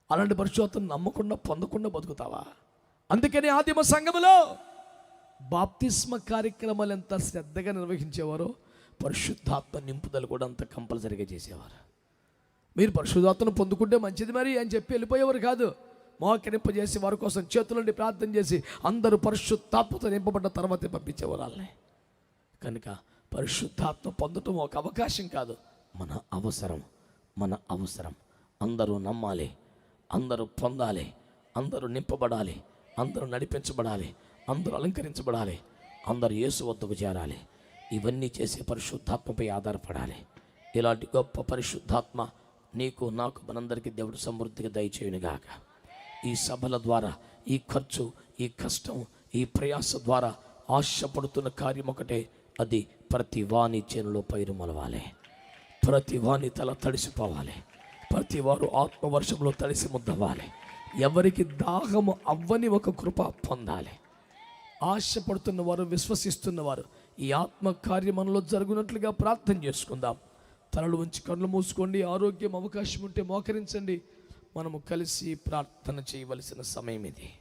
అలాంటి పరిశుద్ధాత్మను నమ్మకుండా పొందకుండా బతుకుతావా? అందుకని ఆదిమ సంఘములో బాప్తిస్మ కార్యక్రమాలు ఎంత శ్రద్ధగా నిర్వహించేవారో పరిశుద్ధాత్మ నింపుదల కూడా అంత కంపల్సరీగా చేసేవారు. మీరు పరిశుద్ధాత్మను పొందుకుంటే మంచిది మరి అని చెప్పి వెళ్ళిపోయేవారు కాదు. మోకరింపజేసి వారి కోసం చేతులండి ప్రార్థన చేసి అందరూ పరిశుద్ధాత్మతో నింపబడ్డ తర్వాతే పంపించేవారు వాళ్ళని. కనుక పరిశుద్ధాత్మ పొందటం ఒక అవకాశం కాదు, మన అవసరం. మన అవసరం. అందరూ నమ్మాలి, అందరూ పొందాలి, అందరూ నింపబడాలి, అందరూ నడిపించబడాలి, అందరూ అలంకరించబడాలి, అందరూ యేసు వద్దకు చేరాలి. ఇవన్నీ చేసే పరిశుద్ధాత్మపై ఆధారపడాలి. ఇలాంటి గొప్ప పరిశుద్ధాత్మ నీకు నాకు మనందరికీ దేవుడు సమృద్ధిగా దయచేయునుగాక. ఈ సభల ద్వారా, ఈ ఖర్చు, ఈ కష్టం, ఈ ప్రయాస ద్వారా ఆశపడుతున్న కార్యం ఒకటే, అది ప్రతి వాని చేనులో పైరు మొలవాలి, ప్రతి వాని తల తడిసిపోవాలి, ప్రతి వారు ఆత్మవర్షంలో తడిసి ముద్దవ్వాలి, ఎవరికి దాహము అవ్వని ఒక కృప పొందాలి. ఆశపడుతున్నవారు, విశ్వసిస్తున్నవారు ఈ ఆత్మకార్యం మనలో జరుగునట్లుగా ప్రార్థన చేసుకుందాం. తలలు ఉంచి కళ్ళు మూసుకోండి. ఆరోగ్యం అవకాశం ఉంటే మోకరించండి. మనము కలిసి ప్రార్థన చేయవలసిన సమయం ఇది.